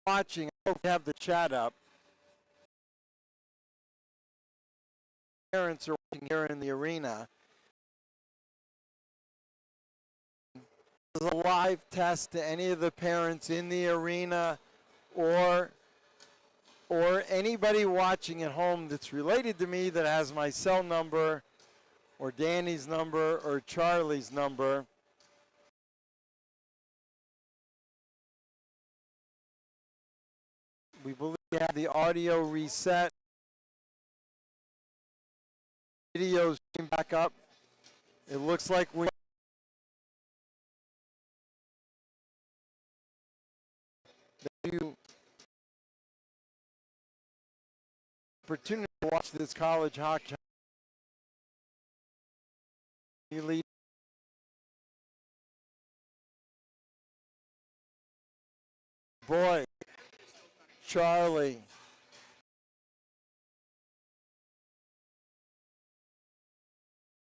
watching, I hope you have the chat up. Parents are watching here in the arena. This is a live test to any of the parents in the arena or anybody watching at home that's related to me that has my cell number or Danny's number or Charlie's number. We believe we have the audio reset. Videos came back up. It looks like we opportunity to watch this college hockey. Boy, Charlie.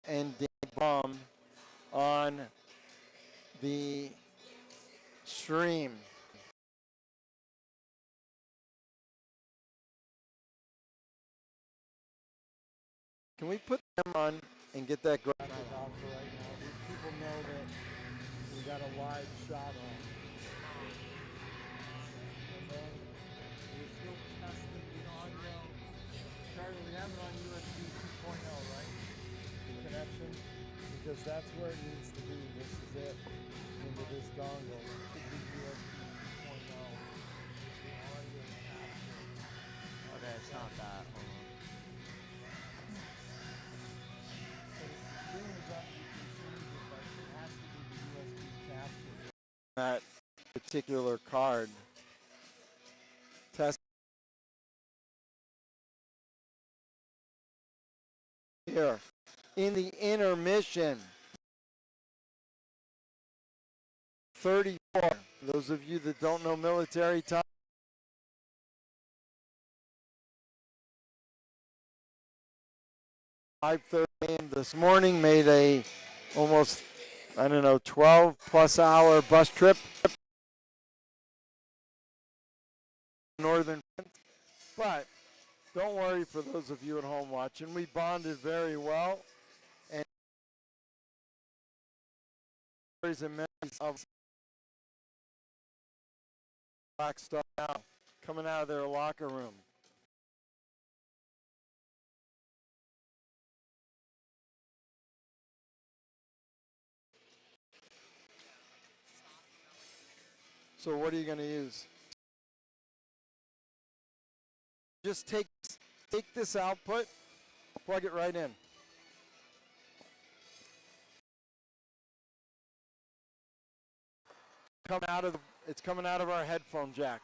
And Dan Baum on the stream. Can we put them on and get that graphic off for right now? These people know that we got a live shot on. Okay. We're still testing the audio. Charlie, we have it on USB 2.0, right? The connection? Because that's where it needs to be. This is it. Into this dongle. It should be USB 2.0. The audio capture. Okay, it's not that. Hold on. That particular card. Test here in the intermission. 34. For those of you that don't know military time. A.m. this morning, made a almost, 12 plus hour bus trip. Northern, but don't worry for those of you at home watching. We bonded very well, and memories of Black Star now coming out of their locker room. So what are you going to use? Just take this output, plug it right in. It's coming out of our headphone jack.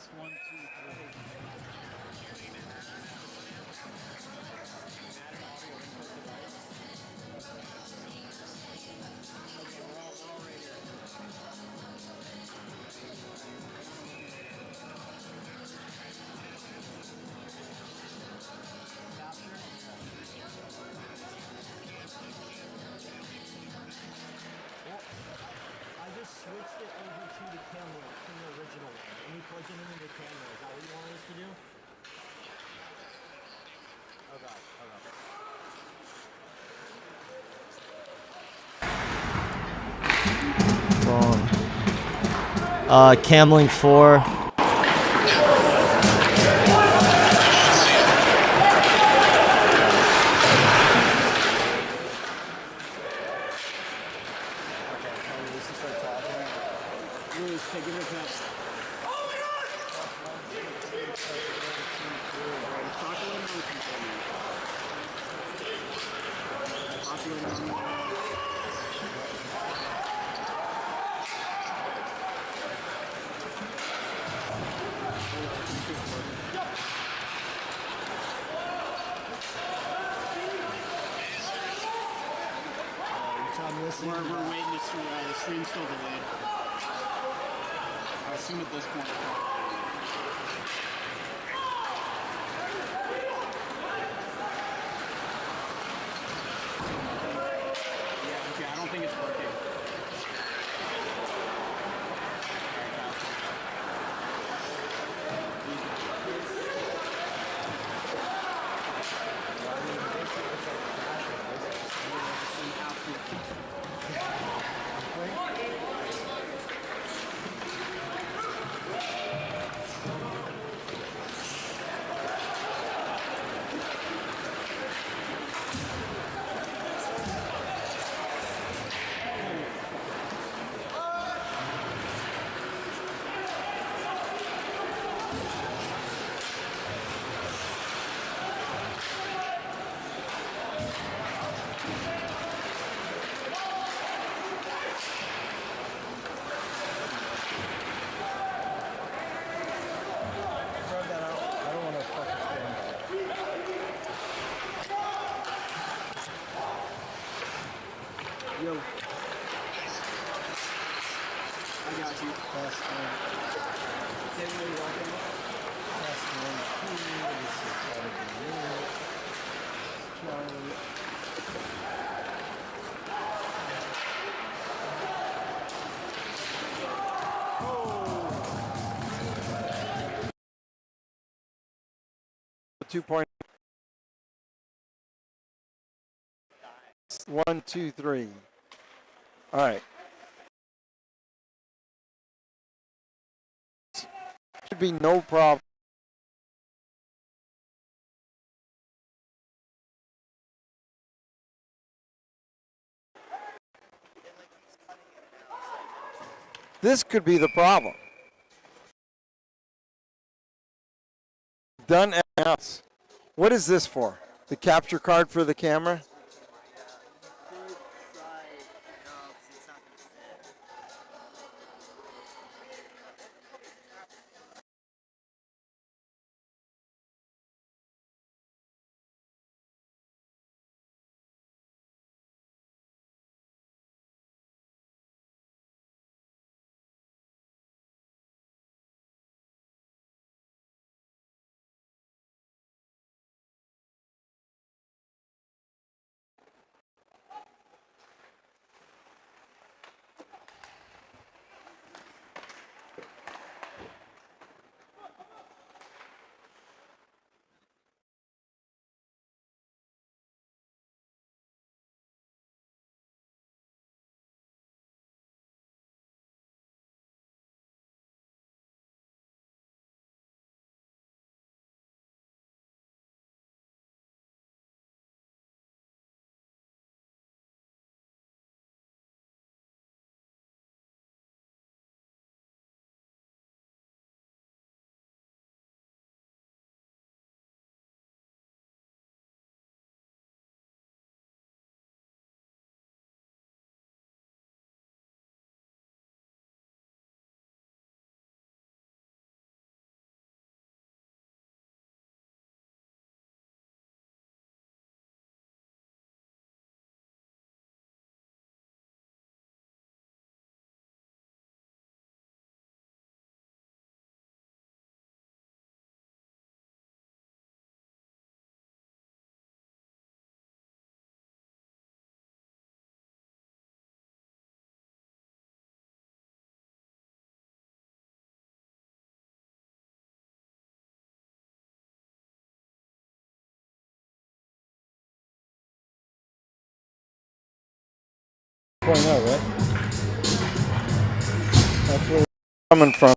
Test 1, 2, 3. I just switched it over to the camera from the original one. And we plugged it into the camera. Is that what you wanted us to do? Camlink 4. We're waiting to see, the stream's still delayed. I assume at this point. Yeah, okay, I don't think it's working. Yo. I got you. Test 1. Say what you're walking with. Test 1, 2. This is Charlie. Oh! 2. 1, 2, 3. All right. Should be no problem. This could be the problem. Done everything else. What is this for? The capture card for the camera? right? That's where we're coming from.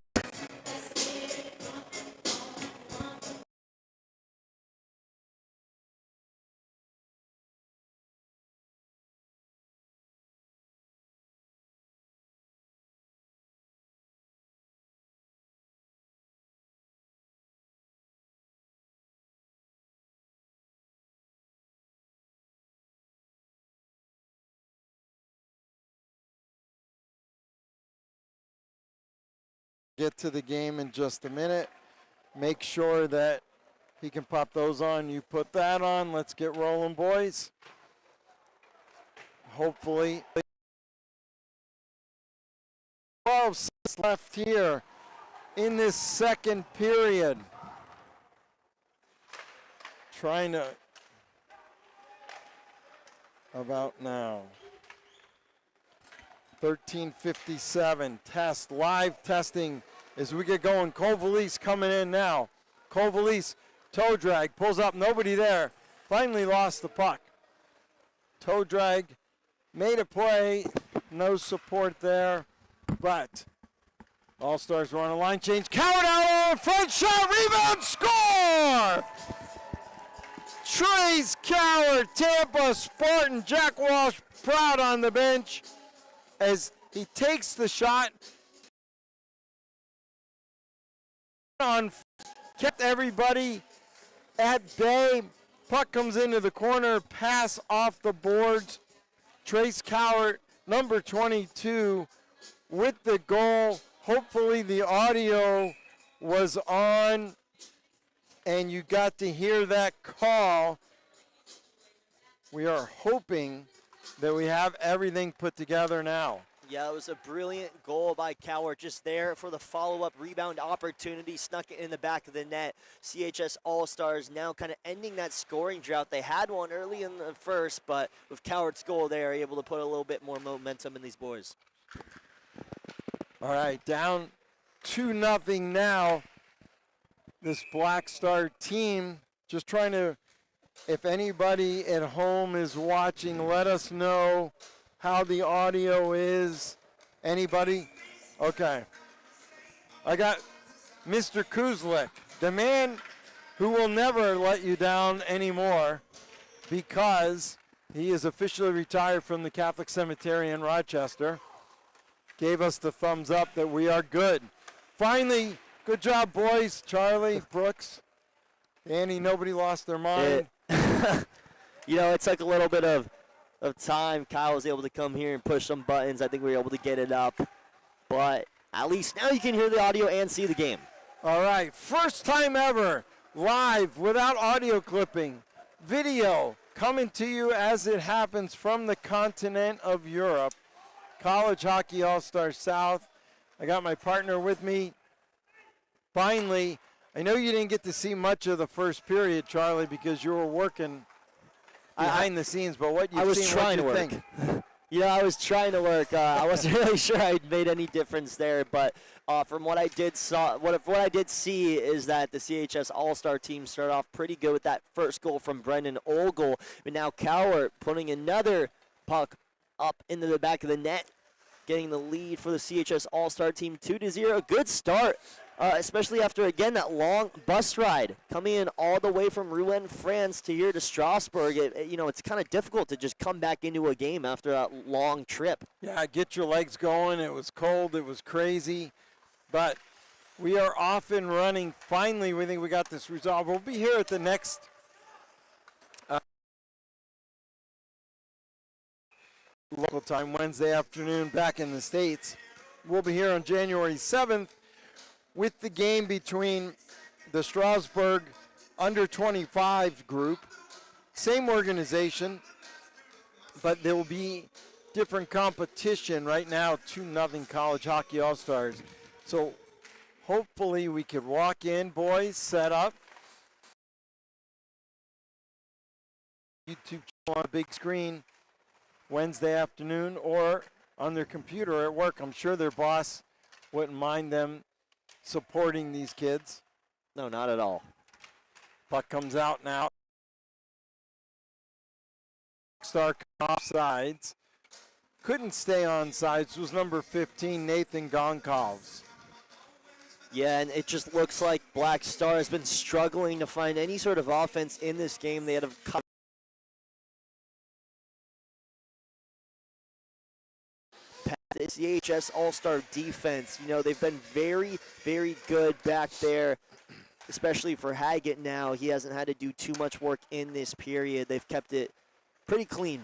Get to the game in just a minute. Make sure that he can pop those on. You put that on. Let's get rolling, boys. Hopefully. 12 seconds left here in this second period. Trying to, about now. 13:57, test, live testing as we get going. Kovalise coming in now. Kovalise, toe drag, pulls up, nobody there. Finally lost the puck. Toe drag, made a play, no support there, but All-Stars were on a line change. Coward out on front shot, rebound, score! Trace Coward, Tampa Spartan. Jack Walsh proud on the bench as he takes the shot. On, kept everybody at bay. Puck comes into the corner, pass off the boards. Trace Coward, number 22, with the goal. Hopefully the audio was on and you got to hear that call. We are hoping that we have everything put together now. Yeah, it was a brilliant goal by Coward, just there for the follow-up rebound opportunity, snuck it in the back of the net. CHS All-Stars now kind of ending that scoring drought. They had one early in the first, but with Coward's goal, they are able to put a little bit more momentum in these boys. All right, down 2-0 now. This Black Star team just trying to, if anybody at home is watching, let us know how the audio is. Anybody? Okay. I got Mr. Kuzlik, the man who will never let you down anymore because he is officially retired from the Catholic Cemetery in Rochester. Gave us the thumbs up that we are good. Finally, good job, boys. Charlie, Brooks, Andy, nobody lost their mind. You know, it took a little bit of time. Kyle was able to come here and push some buttons. I think we were able to get it up. But at least now you can hear the audio and see the game. All right, first time ever, live, without audio clipping, video coming to you as it happens from the continent of Europe. College Hockey All-Star South. I got my partner with me. Finally, I know you didn't get to see much of the first period, Charlie, because you were working behind the scenes, but what you've seen, what you think? Yeah, I was trying to work. I wasn't really sure I made any difference there, but from what I did see is that the CHS All-Star team started off pretty good with that first goal from Brendan Ogle, but now Cowart putting another puck up into the back of the net, getting the lead for the CHS All-Star team 2-0. Good start, especially after, again, that long bus ride coming in all the way from Rouen, France to here to Strasbourg. It's kind of difficult to just come back into a game after that long trip. Yeah, get your legs going. It was cold. It was crazy. But we are off and running. Finally, we think we got this resolved. We'll be here at the next local time, Wednesday afternoon, back in the States. We'll be here on January 7th with the game between the Strasbourg under-25 group. Same organization, but there will be different competition. Right now, 2-0 College Hockey All-Stars. So hopefully we could walk in, boys, set up. YouTube channel on a big screen Wednesday afternoon or on their computer at work. I'm sure their boss wouldn't mind them supporting these kids. No, not at all. Puck comes out now. Star off sides. couldn't stay on sides was number 15, Nathan Goncalves. Yeah, and it just looks like Black Star has been struggling to find any sort of offense in this game. They had a the CHS All-Star defense. You know, they've been very, very good back there, especially for Haggett now. He hasn't had to do too much work in this period. They've kept it pretty clean.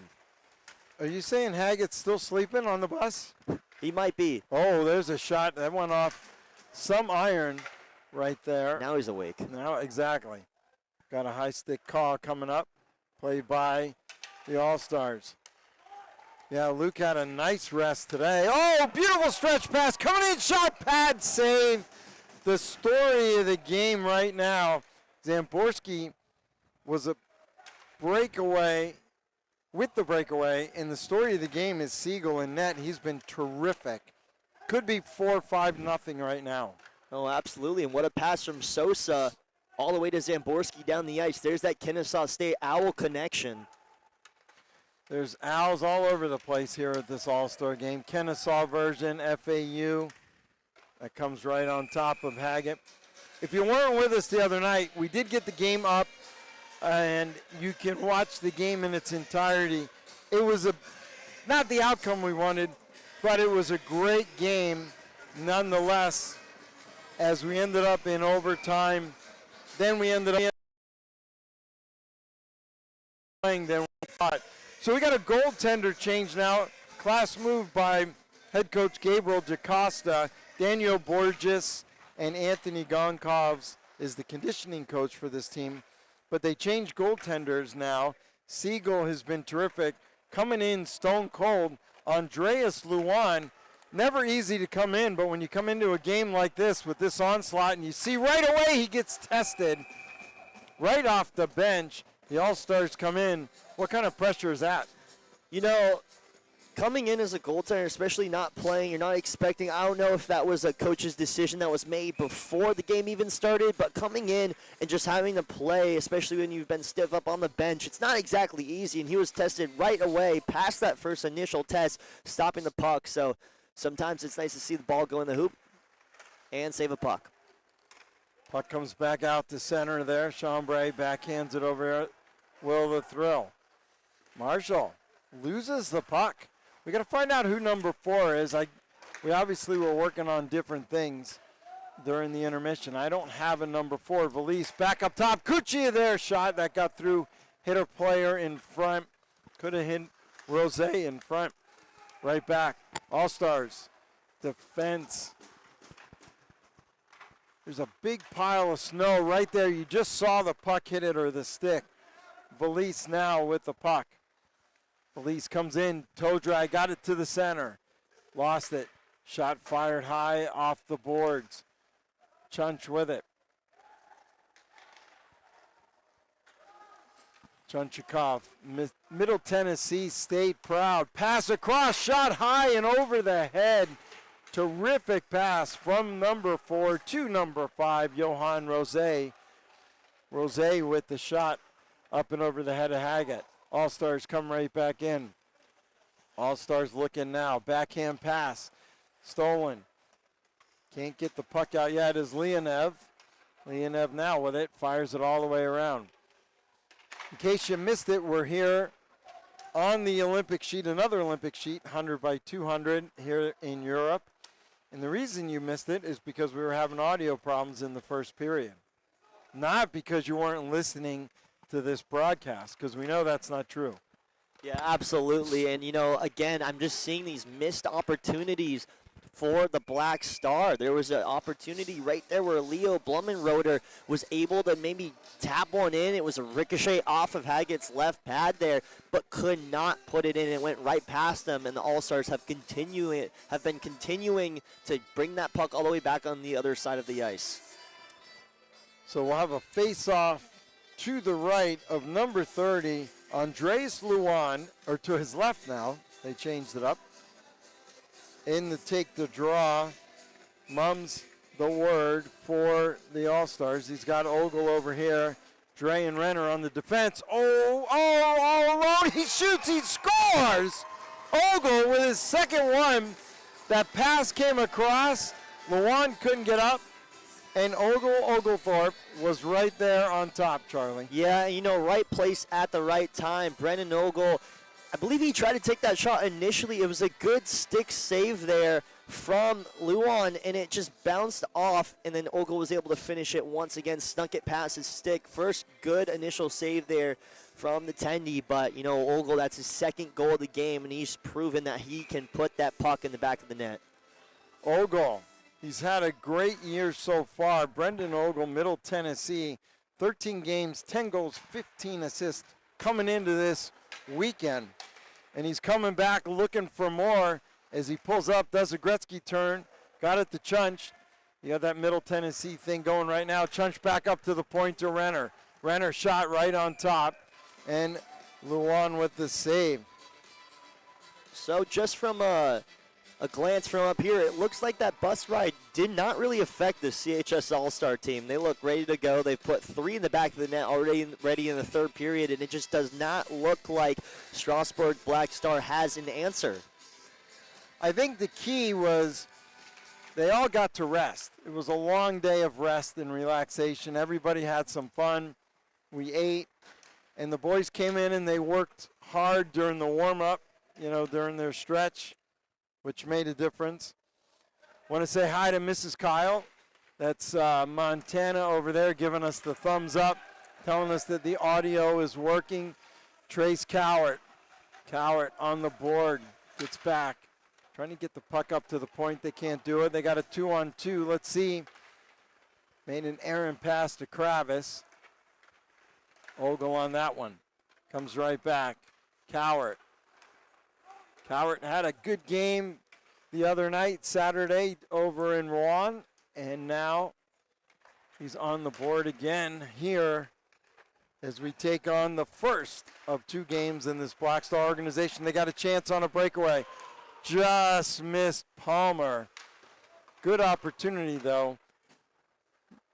Are you saying Haggett's still sleeping on the bus? He might be. Oh, there's a shot. That went off some iron right there. Now he's awake. Now, exactly. Got a high stick call coming up, played by the All-Stars. Yeah, Luke had a nice rest today. Oh, beautiful stretch pass. Coming in, shot, pad, save. The story of the game right now, Zamborski was a breakaway, with the breakaway, and the story of the game is Siegel in net. He's been terrific. Could be 4-5-0 right now. Oh, absolutely. And what a pass from Sosa all the way to Zamborski down the ice. There's that Kennesaw State Owl connection. There's Owls all over the place here at this All-Star game. Kennesaw version, FAU. That comes right on top of Haggett. If you weren't with us the other night, we did get the game up, and you can watch the game in its entirety. It was not the outcome we wanted, but it was a great game nonetheless, as we ended up in overtime. Then we ended up playing than we thought. So we got a goaltender change now. Class move by head coach Gabriel DaCosta. Daniel Borges and Anthony Goncalves is the conditioning coach for this team. But they changed goaltenders now. Siegel has been terrific. Coming in stone cold, Andreas Luan. Never easy to come in, but when you come into a game like this with this onslaught and you see right away he gets tested right off the bench, the All-Stars come in. What kind of pressure is that? You know, coming in as a goaltender, especially not playing, you're not expecting, I don't know if that was a coach's decision that was made before the game even started, but coming in and just having to play, especially when you've been stiff up on the bench, it's not exactly easy, and he was tested right away, past that first initial test, stopping the puck. So sometimes it's nice to see the ball go in the hoop and save a puck. Puck comes back out to center there. Chambray backhands it over here. Will the Thrill. Marshall loses the puck. We got to find out who number 4 is. We obviously were working on different things during the intermission. I don't have a number 4. Valise back up top. Cuccia there. Shot that got through. Hit a player in front. Could have hit Rose in front. Right back. All-Stars. Defense. There's a big pile of snow right there. You just saw the puck hit it or the stick. Valise now with the puck. Valise comes in, toe drag, got it to the center. Lost it. Shot fired high off the boards. Chunch with it. Chunchikov, Middle Tennessee State proud. Pass across, shot high and over the head. Terrific pass from number 4 to number 5, Johan Rose. Rose with the shot up and over the head of Haggett. All-Stars come right back in. All-Stars looking now. Backhand pass. Stolen. Can't get the puck out yet is Leonev. Leonev now with it. Fires it all the way around. In case you missed it, we're here on the Olympic sheet, another Olympic sheet, 100 by 200 here in Europe. And the reason you missed it is because we were having audio problems in the first period. Not because you weren't listening to this broadcast, because we know that's not true. Yeah, absolutely. And, you know, again, I'm just seeing these missed opportunities for the Black Star. There was an opportunity right there where Leo Blumenroder was able to maybe tap one in. It was a ricochet off of Haggett's left pad there, but could not put it in. It went right past them, and the All-Stars have been continuing to bring that puck all the way back on the other side of the ice. So we'll have a face-off to the right of number 30, Andres Luan, or to his left now. They changed it up. In the take the draw, mum's the word for the All-Stars. He's got Ogle over here. Dre and Renner on the defense. All alone. He shoots. He scores. Ogle with his second one. That pass came across. Lewan couldn't get up. And Oglethorpe was right there on top, Charlie. Yeah, right place at the right time. Brendan Ogle, I believe he tried to take that shot initially. It was a good stick save there from Luan, and it just bounced off, and then Ogle was able to finish it once again, snuck it past his stick. First good initial save there from the Tendy, but, Ogle, that's his second goal of the game, and he's proven that he can put that puck in the back of the net. Ogle, he's had a great year so far. Brendan Ogle, Middle Tennessee, 13 games, 10 goals, 15 assists coming into this weekend. And he's coming back looking for more as he pulls up, does a Gretzky turn, got it to Chunch. You got that Middle Tennessee thing going right now. Chunch back up to the point to Renner. Renner shot right on top, and Luan with the save. So just from a glance from up here, it looks like that bus ride did not really affect the CHS All-Star team. They look ready to go. They've put 3 in the back of the net already ready in the third period, and it just does not look like Strasbourg Black Star has an answer. I think the key was they all got to rest. It was a long day of rest and relaxation. Everybody had some fun. We ate, and the boys came in and they worked hard during the warm-up, during their stretch, which made a difference. Want to say hi to Mrs. Kyle. That's Montana over there giving us the thumbs up, telling us that the audio is working. Trace Cowart on the board, gets back. Trying to get the puck up to the point. They can't do it. They got a 2-on-2. Let's see. Made an errant pass to Kravis. Ogle on that one. Comes right back. Cowart had a good game the other night, Saturday, over in Rouen. And now he's on the board again here as we take on the first of 2 games in this Black Star organization. They got a chance on a breakaway. Just missed Palmer. Good opportunity, though.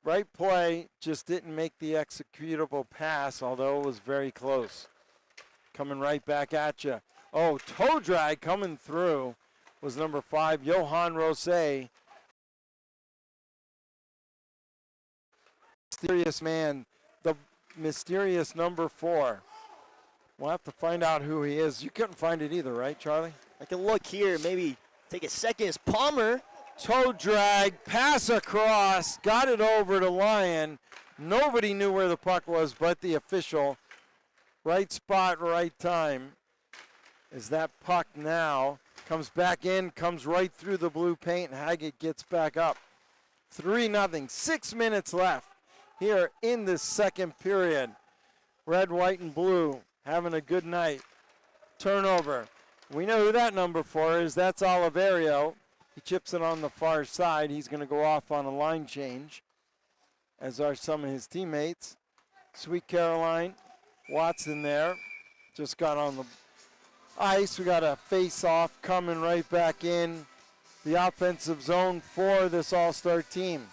Right play, just didn't make the executable pass, although it was very close. Coming right back at you. Oh, toe drag coming through was number 5, Johan Rosé. Mysterious man, the mysterious number 4. We'll have to find out who he is. You couldn't find it either, right, Charlie? I can look here, maybe take a second. It's Palmer. Toe drag, pass across, got it over to Lyon. Nobody knew where the puck was but the official. Right spot, right time. As that puck now comes back in, comes right through the blue paint, and Haggett gets back up. 3-0, 6 minutes left here in this second period. Red, white, and blue having a good night. Turnover. We know who that number 4 is. That's Oliverio. He chips it on the far side. He's going to go off on a line change, as are some of his teammates. Sweet Caroline, Watson there. Just got on the ice. We got a face-off coming right back in the offensive zone for this all-star team.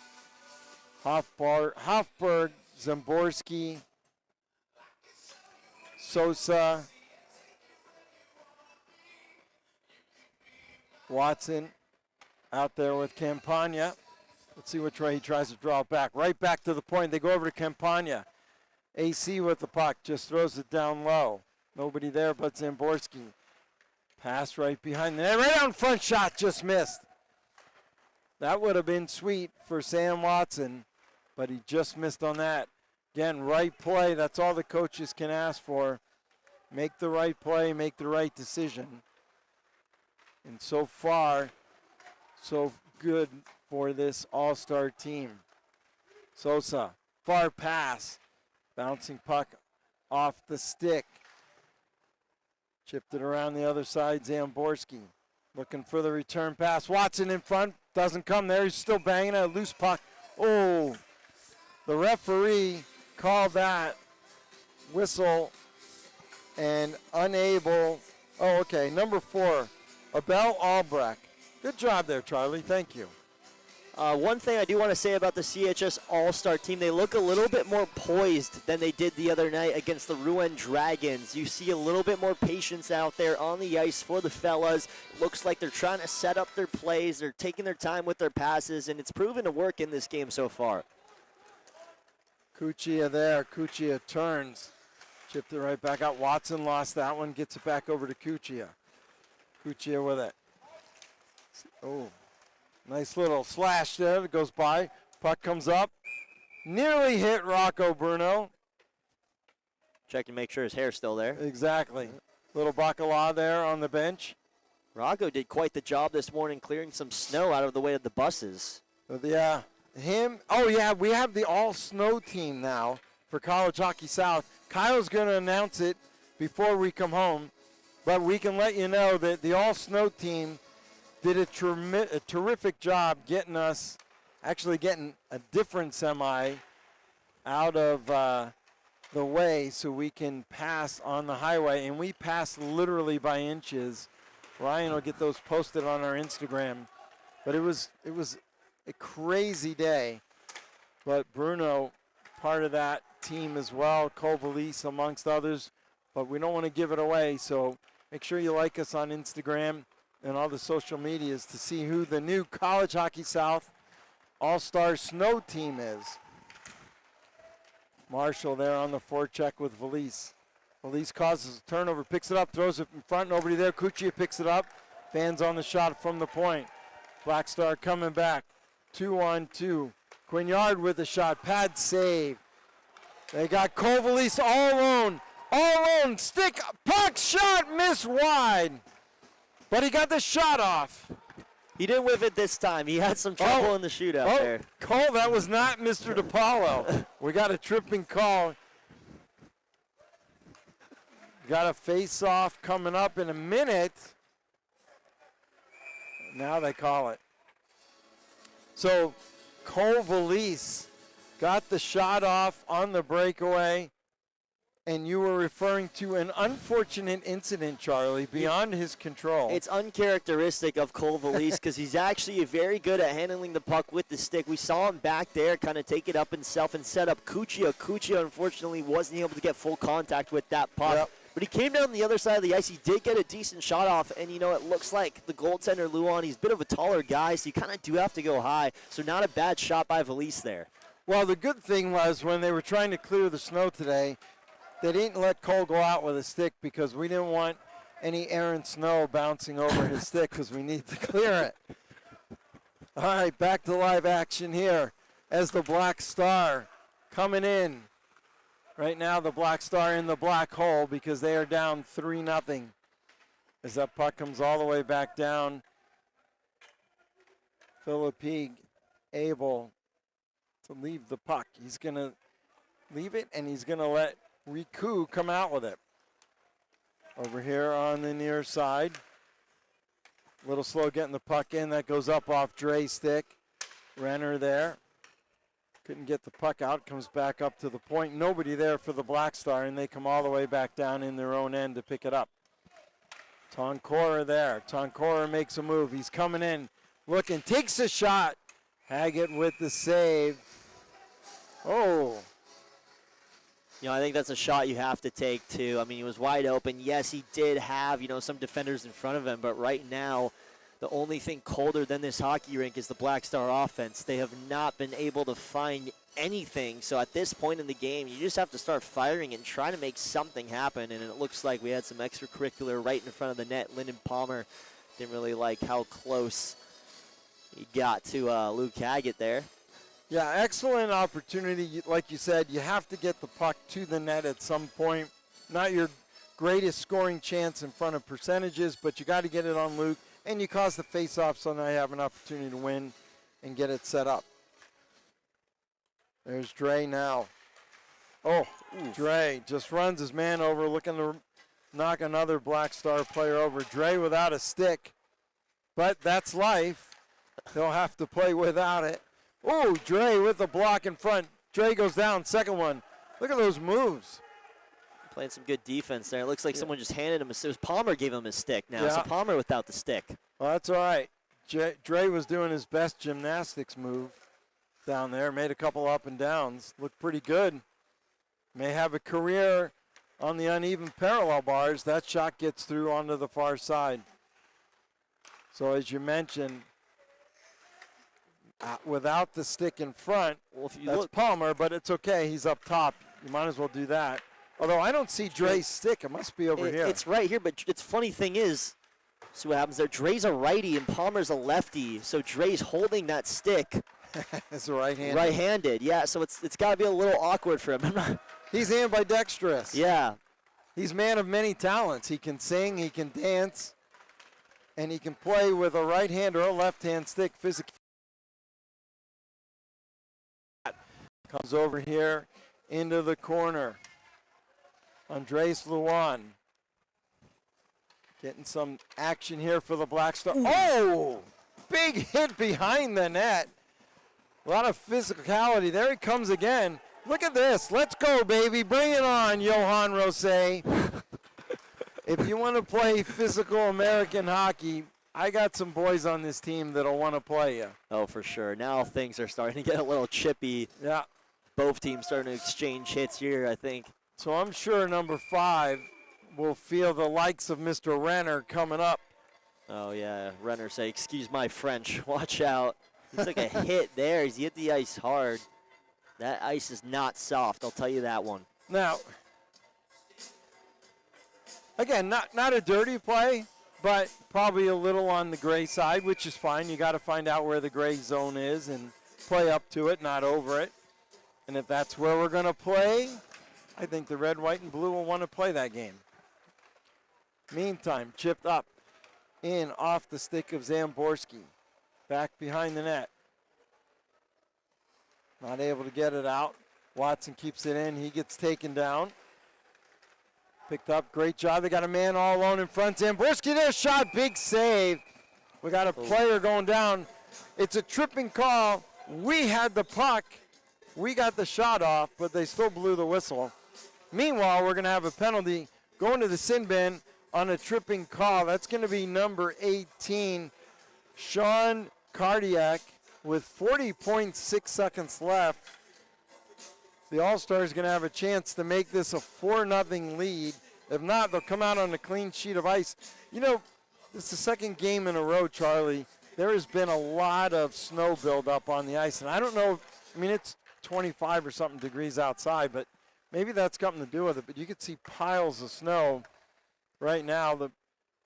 Hofberg, Zamborski, Sosa, Watson out there with Campagna. Let's see which way he tries to draw it back. Right back to the point. They go over to Campagna. AC with the puck, just throws it down low. Nobody there but Zamborski. Pass right behind the net. Right on front, shot just missed. That would have been sweet for Sam Watson, but he just missed on that. Again, right play. That's all the coaches can ask for. Make the right play, make the right decision. And so far, so good for this all-star team. Sosa, far pass. Bouncing puck off the stick. Chipped it around the other side, Zamborski. Looking for the return pass. Watson in front, doesn't come there. He's still banging a loose puck. Oh, the referee called that whistle and unable. Oh, okay, number 4, Abel Albrecht. Good job there, Charlie. Thank you. One thing I do want to say about the CHS All-Star team, they look a little bit more poised than they did the other night against the Rouen Dragons. You see a little bit more patience out there on the ice for the fellas. It looks like they're trying to set up their plays. They're taking their time with their passes, and it's proven to work in this game so far. Cuccia there. Cuccia turns. Chipped it right back out. Watson lost that one. Gets it back over to Cuccia. Cuccia with it. Oh. Nice little slash there that goes by. Puck comes up. Nearly hit Rocco Bruno. Check to make sure his hair's still there. Exactly. Little Bacala there on the bench. Rocco did quite the job this morning clearing some snow out of the way of the buses. Yeah. Him. Oh, yeah, we have the all-snow team now for College Hockey South. Kyle's going to announce it before we come home, but we can let you know that the all-snow team did a terrific job getting us, actually getting a different semi out of the way so we can pass on the highway. And we passed literally by inches. Ryan will get those posted on our Instagram. But it was a crazy day. But Bruno, part of that team as well, Covalise amongst others. But we don't want to give it away, so make sure you like us on Instagram and all the social medias to see who the new College Hockey South All-Star Snow team is. Marshall there on the forecheck with Valise. Valise causes a turnover, picks it up, throws it in front, nobody there. Cuccia picks it up, fans on the shot from the point. Black Star coming back, 2-on-2. Quignard with a shot, pad save. They got Covalise all alone, stick, puck, shot, miss wide. But he got the shot off. He didn't whiff it this time. He had some trouble in the shootout there. Cole, that was not Mr. DiPaolo. We got a tripping call. Got a face-off coming up in a minute. Now they call it. So Cole Valise got the shot off on the breakaway. And you were referring to an unfortunate incident, Charlie, beyond his control. It's uncharacteristic of Cole Valise because he's actually very good at handling the puck with the stick. We saw him back there kind of take it up himself and set up Cuccia. Cuccia, unfortunately, wasn't able to get full contact with that puck. Yep. But he came down the other side of the ice. He did get a decent shot off, and, you know, it looks like the goaltender, Luan, he's a bit of a taller guy, so you kind of do have to go high. So not a bad shot by Valise there. Well, the good thing was when they were trying to clear the snow today, they didn't let Cole go out with a stick because we didn't want any errant snow bouncing over his stick because we need to clear it. All right, back to live action here as the Black Star coming in. Right now the Black Star in the black hole because they are down 3-0 as that puck comes all the way back down. Philippe able to leave the puck. He's going to leave it, and he's going to let Riku come out with it. Over here on the near side. A little slow getting the puck in. That goes up off Dre's stick. Renner there. Couldn't get the puck out. Comes back up to the point. Nobody there for the Black Star, and they come all the way back down in their own end to pick it up. Tonkora there. Tonkora makes a move. He's coming in. Looking. Takes a shot. Haggett with the save. Oh. You know, I think that's a shot you have to take, too. I mean, he was wide open. Yes, he did have, you know, some defenders in front of him, but right now, the only thing colder than this hockey rink is the Black Star offense. They have not been able to find anything. So at this point in the game, you just have to start firing and trying to make something happen. And it looks like we had some extracurricular right in front of the net. Lyndon Palmer didn't really like how close he got to Luke Haggett there. Yeah, excellent opportunity. Like you said, you have to get the puck to the net at some point. Not your greatest scoring chance in front of percentages, but you got to get it on Luke. And you cause the face-off so now you have an opportunity to win and get it set up. There's Dre now. Oh, Dre just runs his man over, looking to knock another Black Star player over. Dre without a stick, but that's life. They'll have to play without it. Oh, Dre with the block in front. Dre goes down, second one. Look at those moves. Playing some good defense there. It looks like someone just handed him a stick. Palmer gave him a stick now, so Palmer without the stick. Well, that's all right. Dre was doing his best gymnastics move down there. Made a couple up and downs. Looked pretty good. May have a career on the uneven parallel bars. That shot gets through onto the far side. So as you mentioned, without the stick in front, Well, if you that's look, Palmer, but it's okay. He's up top. You might as well do that. Although I don't see Dre's stick. It must be over here. it's right here, but it's funny thing is, see what happens there. Dre's a righty and Palmer's a lefty, so Dre's holding that stick It's a right-handed. right-handed. Yeah, so it's got to be a little awkward for him. He's ambidextrous. Yeah. He's a man of many talents. He can sing, he can dance, and he can play with a right hand or a left hand stick physically. Comes over here into the corner. Andres Luan getting some action here for the Black Star. Oh! Big hit behind the net. A lot of physicality. There he comes again. Look at this. Let's go, baby. Bring it on, Johan Rosé. If you want to play physical American hockey, I got some boys on this team that'll want to play you. Oh, for sure. Now things are starting to get a little chippy. Yeah. Both teams starting to exchange hits here, I think. So I'm sure number 5 will feel the likes of Mr. Renner coming up. Oh, yeah. Renner say, excuse my French. Watch out. He took a hit there. He hit the ice hard. That ice is not soft, I'll tell you that one. Now, again, not a dirty play, but probably a little on the gray side, which is fine. You got to find out where the gray zone is and play up to it, not over it. And if that's where we're going to play, I think the red, white, and blue will want to play that game. Meantime, chipped up in off the stick of Zamborski. Back behind the net. Not able to get it out. Watson keeps it in. He gets taken down. Picked up. Great job. They got a man all alone in front. Zamborski there. Shot. Big save. We got a player going down. It's a tripping call. We had the puck. We got the shot off, but they still blew the whistle. Meanwhile, we're going to have a penalty going to the sin bin on a tripping call. That's going to be number 18, Sean Cardiac, with 40.6 seconds left. The All-Stars going to have a chance to make this a 4-0 lead. If not, they'll come out on a clean sheet of ice. You know, it's the second game in a row, Charlie. There has been a lot of snow buildup on the ice, and I don't know, I mean, it's 25 or something degrees outside, but maybe that's something to do with it. But you can see piles of snow right now. The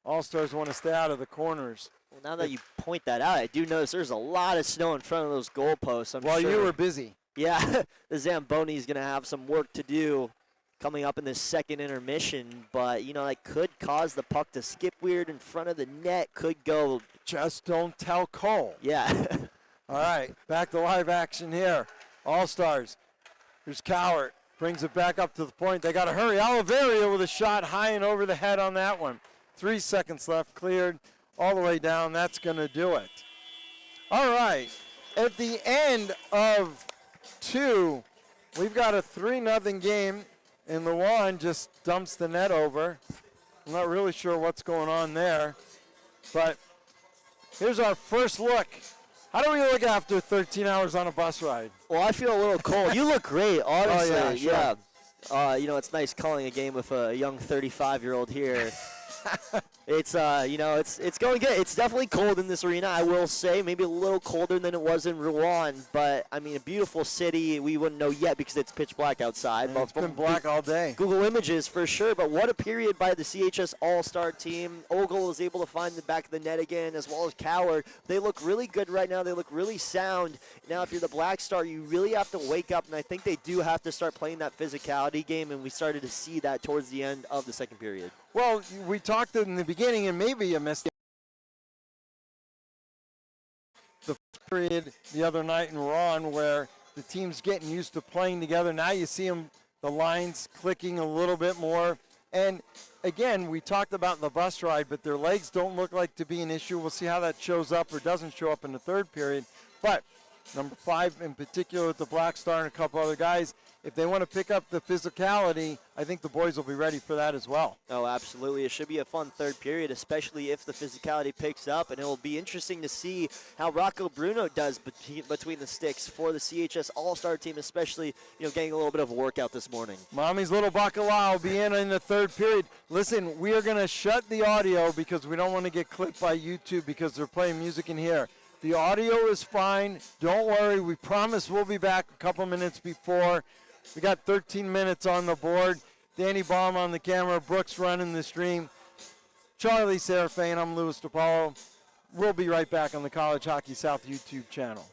All-Stars want to stay out of the corners. Well, now that you point that out, I do notice there's a lot of snow in front of those goalposts. I'm While sure. you were busy. Yeah, the Zamboni's going to have some work to do coming up in this second intermission. But, you know, that could cause the puck to skip weird in front of the net. Could go. Just don't tell Cole. Yeah. All right, back to live action here. All-Stars. Here's Cowart. Brings it back up to the point. They got to hurry. Oliveria with a shot high and over the head on that one. 3 seconds left. Cleared all the way down. That's going to do it. All right. At the end of 2, we've got a 3-0 game, and Luan just dumps the net over. I'm not really sure what's going on there, but here's our first look. How do we look after 13 hours on a bus ride? Well, I feel a little cold. You look great, honestly. Oh, yeah, sure. You know, it's nice calling a game with a young 35-year-old here. It's you know, it's going good. It's definitely cold in this arena, I will say. Maybe a little colder than it was in Rouen, but I mean, a beautiful city. We wouldn't know yet because it's pitch black outside. It's been black all day. Google Images for sure, but what a period by the CHS All-Star team. Ogle was able to find the back of the net again, as well as Coward. They look really good right now. They look really sound. Now, if you're the Black Star, you really have to wake up, and I think they do have to start playing that physicality game, and we started to see that towards the end of the second period. Well, we talked in the beginning, and maybe you missed the period the other night in Rouen where the team's getting used to playing together. Now you see them, the lines clicking a little bit more. And again, we talked about the bus ride, but their legs don't look like to be an issue. We'll see how that shows up or doesn't show up in the third period. But number 5 in particular with the Black Star and a couple other guys, if they want to pick up the physicality, I think the boys will be ready for that as well. Oh, absolutely. It should be a fun third period, especially if the physicality picks up, and it will be interesting to see how Rocco Bruno does between the sticks for the CHS All-Star team, especially, getting a little bit of a workout this morning. Mommy's little bacalao will be in the third period. Listen, we are going to shut the audio because we don't want to get clipped by YouTube because they're playing music in here. The audio is fine. Don't worry. We promise we'll be back a couple minutes before. We got 13 minutes on the board. Danny Baum on the camera. Brooks running the stream. Charlie Serafane. I'm Louis DePaulo. We'll be right back on the College Hockey South YouTube channel.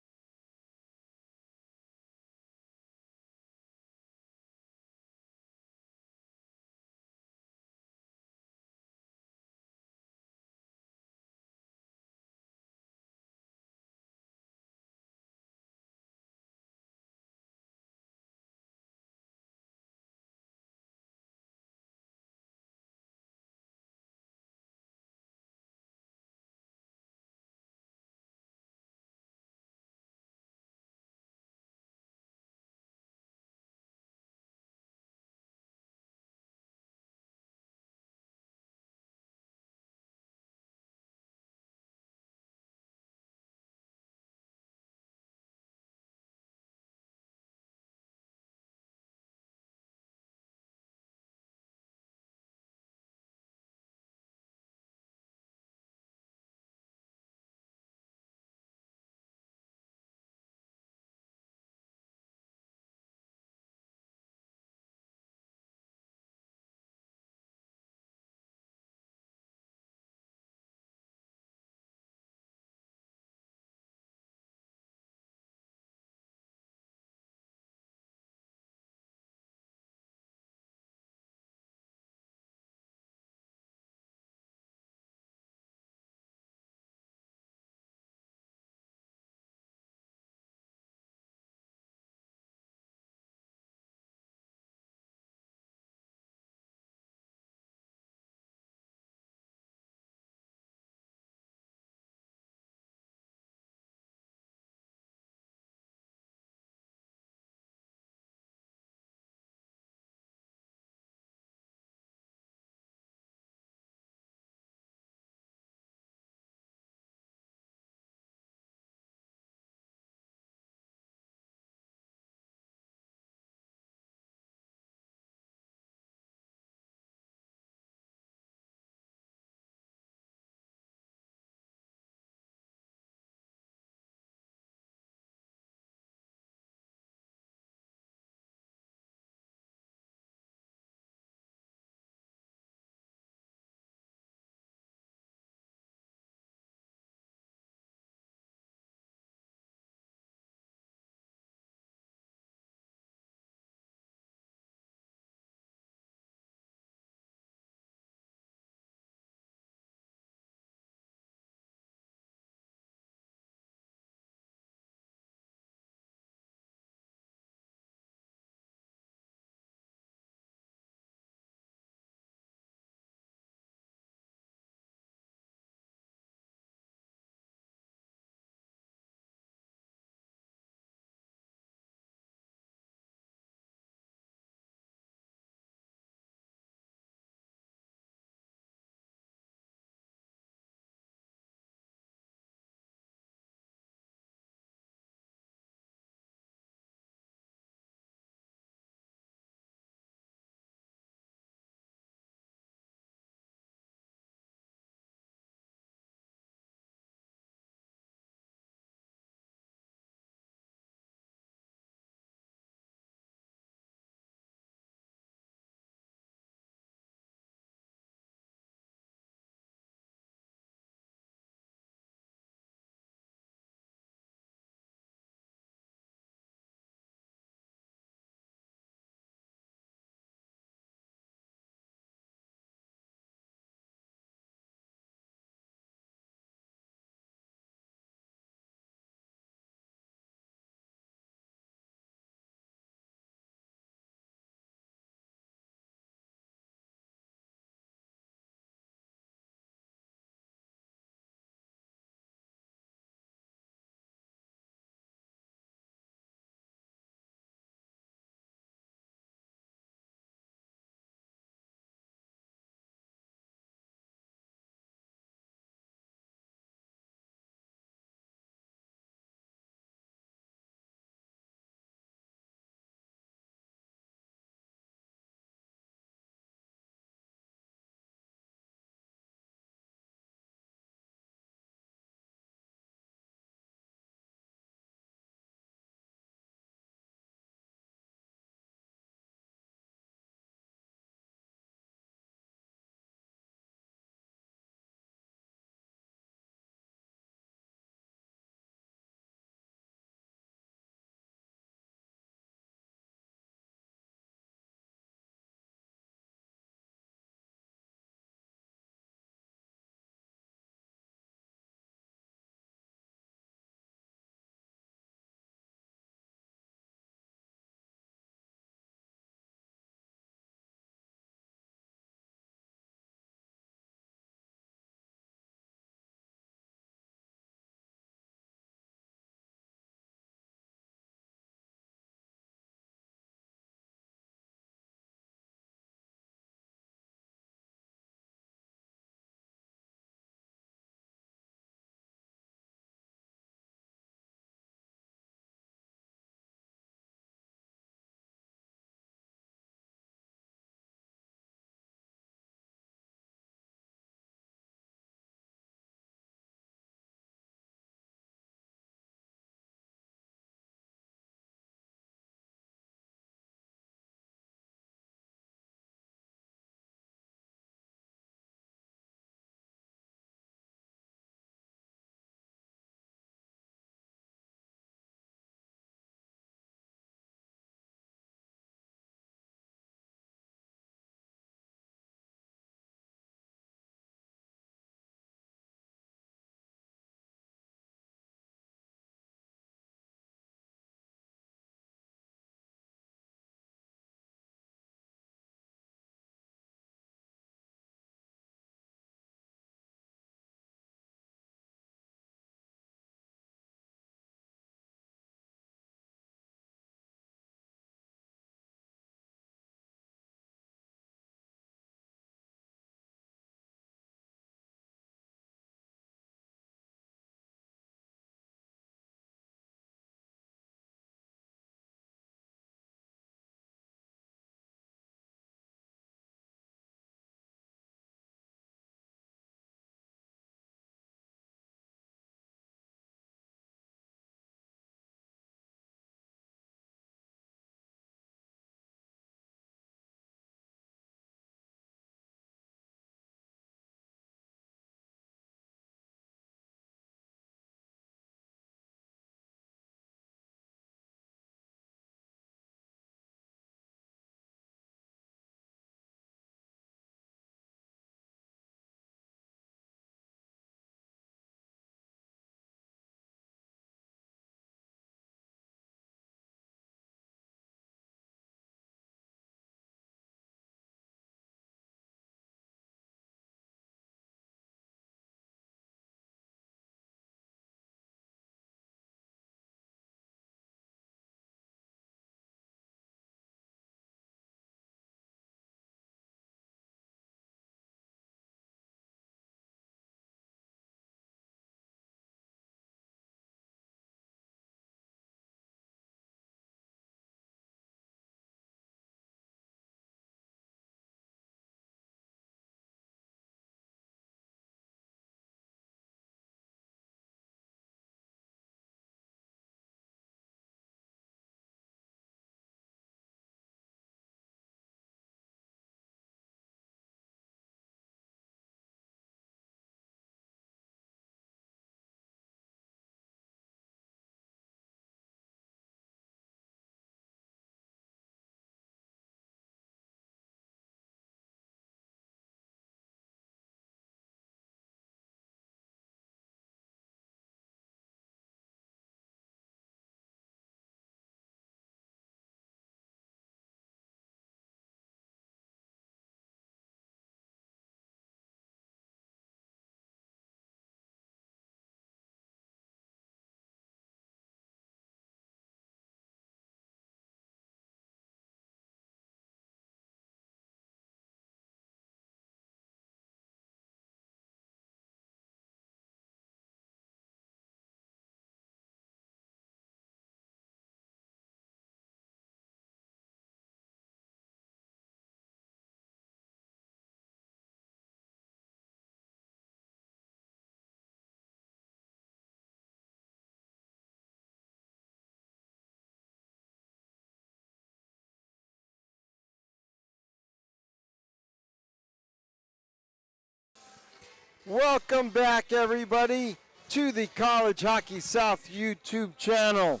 Welcome back, everybody, to the College Hockey South YouTube channel.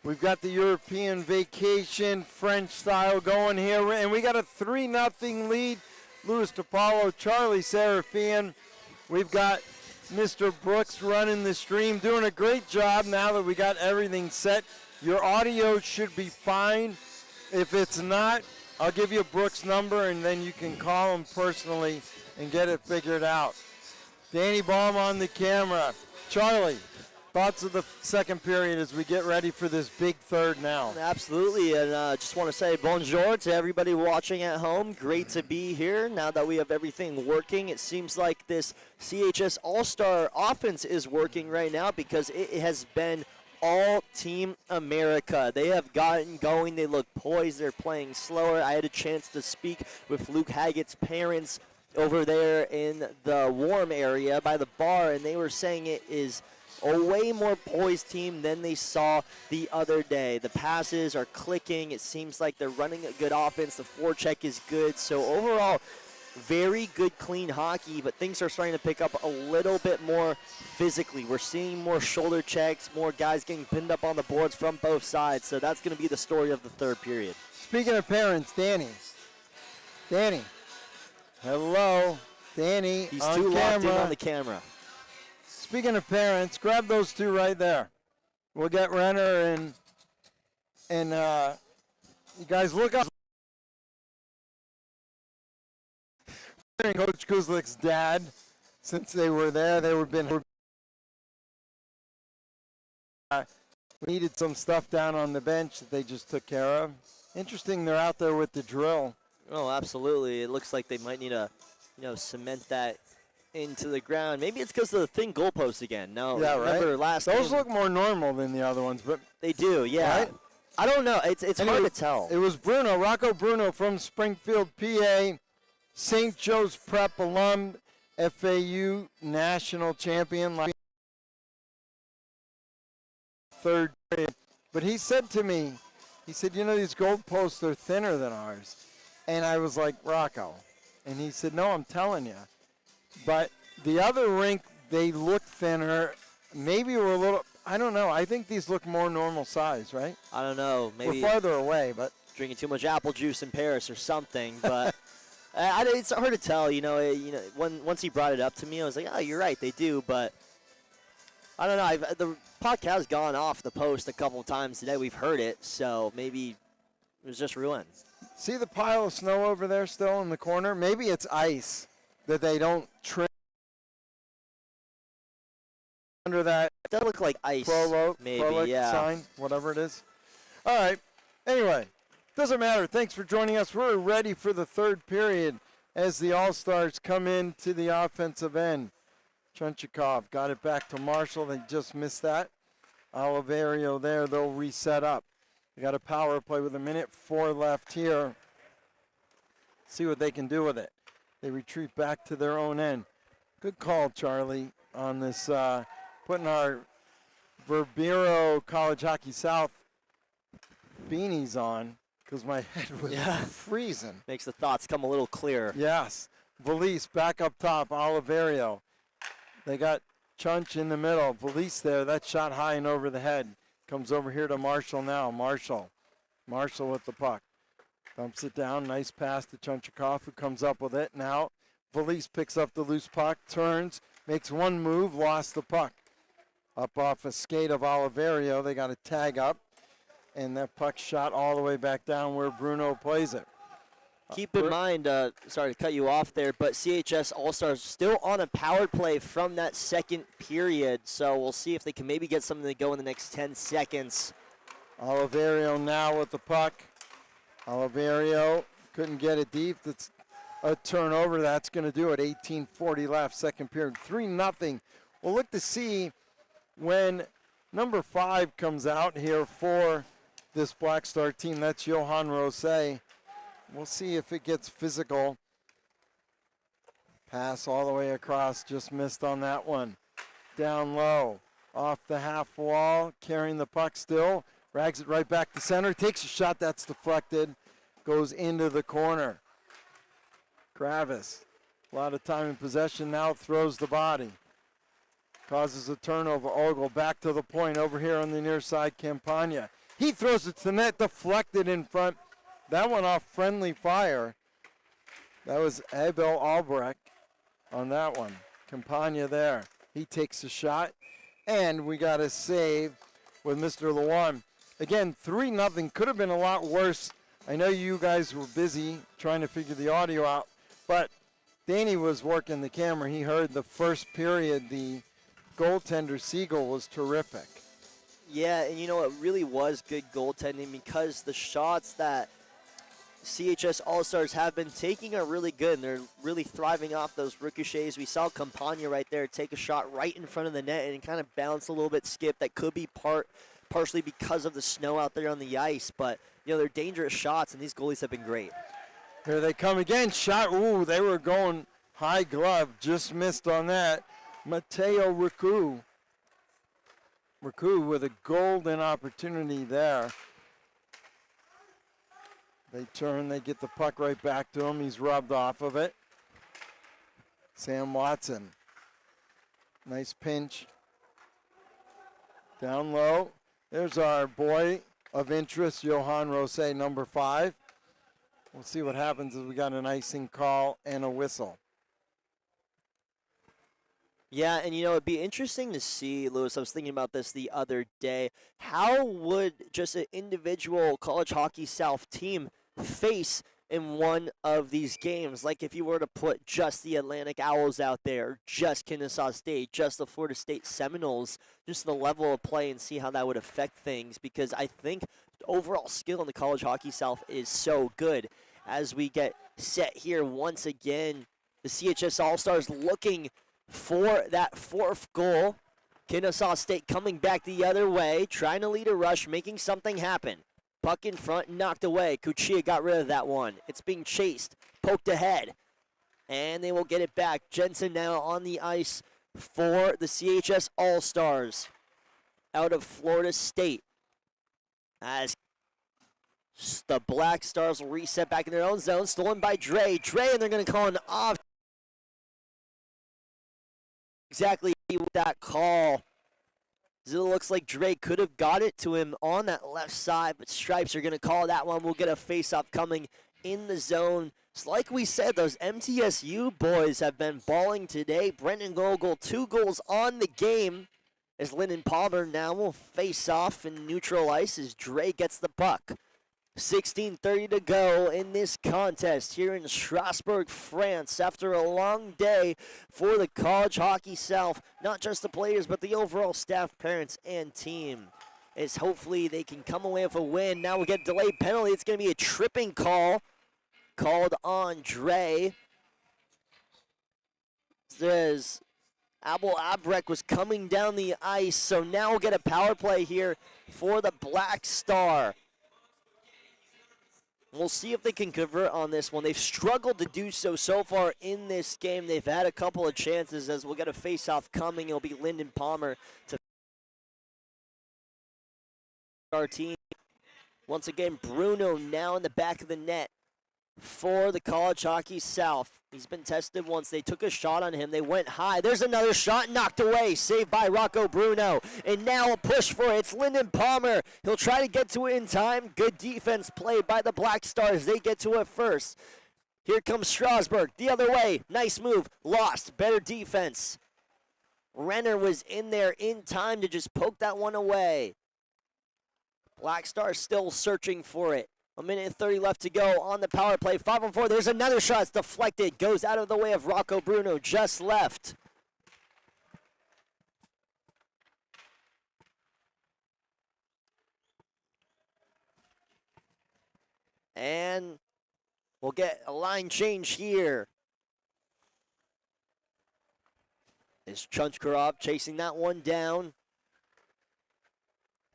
We've got the European vacation French style going here, and we got a 3-0 lead. Louis DePaulo, Charlie Serafian. We've got Mr. Brooks running the stream, doing a great job now that we got everything set. Your audio should be fine. If it's not, I'll give you Brooks' number, and then you can call him personally and get it figured out. Danny Baum on the camera. Charlie, thoughts of the second period as we get ready for this big third now? Absolutely, and just want to say bonjour to everybody watching at home. Great to be here now that we have everything working. It seems like this CHS All-Star offense is working right now because it has been all Team America. They have gotten going. They look poised. They're playing slower. I had a chance to speak with Luke Haggett's parents over there in the warm area by the bar, and they were saying it is a way more poised team than they saw the other day. The passes are clicking. It seems like they're running a good offense. The forecheck is good. So overall, very good, clean hockey, but things are starting to pick up a little bit more physically. We're seeing more shoulder checks, more guys getting pinned up on the boards from both sides. So that's going to be the story of the third period. Speaking of parents, Danny. Hello. Danny He's on too locked in camera. on the camera. Speaking of parents, grab those two right there. We'll get Renner and you guys look up. Coach Kuzlik's dad, since they were there, they were we needed some stuff down on the bench that they just took care of. Interesting, they're out there with the drill. Oh, absolutely. It looks like they might need to, cement that into the ground. Maybe it's because of the thin goalpost again. No, yeah, remember right. last Those game, look more normal than the other ones, but they do. Yeah, right? I don't know. It's Anyway, hard to tell. It was Rocco Bruno from Springfield, PA, St. Joe's Prep alum, FAU national champion. Third period. But he said to me, these goalposts are thinner than ours. And I was like, Rocco. And he said, no, I'm telling you. But the other rink, they look thinner. Maybe we're a little, I don't know. I think these look more normal size, right? I don't know. Maybe we're farther away, but. Drinking too much apple juice in Paris or something. But it's hard to tell. Once he brought it up to me, I was like, oh, you're right. They do. But I don't know. The puck has gone off the post a couple of times today. We've heard it. So maybe it was just ruined. See the pile of snow over there still in the corner? Maybe it's ice that they don't trim under that. It does look like ice. Maybe, yeah. Sign, whatever it is. All right. Anyway, doesn't matter. Thanks for joining us. We're ready for the third period as the All-Stars come into the offensive end. Chunchikov got it back to Marshall. They just missed that. Oliverio there. They'll reset up. They got a power play with 1:04 left here. See what they can do with it. They retreat back to their own end. Good call, Charlie, on this, putting our Verbero College Hockey South beanies on because my head was freezing. Makes the thoughts come a little clearer. Yes. Valise back up top, Oliverio. They got Chunch in the middle. Valise there, that shot high and over the head. Comes over here to Marshall now. Marshall with the puck. Dumps it down. Nice pass to Chunchikov, who comes up with it. Now Valise picks up the loose puck, turns, makes one move, lost the puck. Up off a skate of Oliverio. They got a tag up, and that puck shot all the way back down where Bruno plays it. Keep in mind, sorry to cut you off there, but CHS All-Stars still on a power play from that second period, so we'll see if they can maybe get something to go in the next 10 seconds. Oliverio now with the puck. Oliverio couldn't get it deep. That's a turnover. That's going to do it. 18:40 left, second period. 3-0. We'll look to see when number 5 comes out here for this Black Star team. That's Johan Rosé. We'll see if it gets physical. Pass all the way across, just missed on that one. Down low, off the half wall, carrying the puck still. Rags it right back to center, takes a shot that's deflected, goes into the corner. Kravis A lot of time in possession now, throws the body. Causes a turnover. Ogle back to the point over here on the near side, Campagna. He throws it to the net, deflected in front. That one off friendly fire. That was Abel Albrecht on that one. Campagna there. He takes a shot, and we got a save with Mr. Lewan. Again, 3-0. Could have been a lot worse. I know you guys were busy trying to figure the audio out, but Danny was working the camera. He heard the first period, the goaltender Siegel was terrific. Yeah, and you know, it really was good goaltending because the shots that CHS All-Stars have been taking are really good, and they're really thriving off those ricochets. We saw Campagna right there take a shot right in front of the net and kind of bounce a little bit skip. That could be partially because of the snow out there on the ice, but you know, they're dangerous shots, and these goalies have been great. Here they come again. Shot. Ooh, they were going high glove. Just missed on that. Mateo Ricu. Ricu with a golden opportunity there. They turn, they get the puck right back to him. He's rubbed off of it. Sam Watson. Nice pinch. Down low. There's our boy of interest, Johan Rosé, number 5. We'll see what happens as we got an icing call and a whistle. Yeah, and you know, it'd be interesting to see, Lewis, I was thinking about this the other day. How would just an individual College Hockey South team face in one of these games? Like if you were to put just the Atlantic Owls out there, just Kennesaw State, just the Florida State Seminoles, just the level of play, and see how that would affect things, because I think the overall skill in the College Hockey South is so good. As we get set here once again, the CHS All-Stars looking for that 4th goal. Kennesaw State coming back the other way, trying to lead a rush, making something happen. Puck in front, knocked away. Kuchia got rid of that one. It's being chased, poked ahead, and they will get it back. Jensen now on the ice for the CHS All-Stars out of Florida State. As the Black Stars will reset back in their own zone, stolen by Dre, and they're going to call an off. Exactly with that call. It looks like Dre could have got it to him on that left side, but Stripes are going to call that one. We'll get a face-off coming in the zone. It's like we said, those MTSU boys have been balling today. Brendan Gogol, 2 goals on the game, as Lyndon Palmer now will face off in neutral ice as Dre gets the puck. 16:30 to go in this contest here in Strasbourg, France, after a long day for the College Hockey South. Not just the players, but the overall staff, parents, and team. As hopefully they can come away with a win. Now we get a delayed penalty. It's going to be a tripping call called on Dre. Says Abel Albrecht was coming down the ice, so now we'll get a power play here for the Black Star. We'll see if they can convert on this one. They've struggled to do so far in this game. They've had a couple of chances, as we'll get a face-off coming. It'll be Lyndon Palmer to our team. Once again, Bruno now in the back of the net for the College Hockey South. He's been tested once. They took a shot on him. They went high. There's another shot knocked away. Saved by Rocco Bruno. And now a push for it. It's Lyndon Palmer. He'll try to get to it in time. Good defense played by the Black Stars. They get to it first. Here comes Strasbourg. The other way. Nice move. Lost. Better defense. Renner was in there in time to just poke that one away. Black Stars still searching for it. 1:30 left to go on the power play. 5-on-4. There's another shot. It's deflected. Goes out of the way of Rocco Bruno. Just left. And we'll get a line change here. Is Chunchkarov chasing that one down.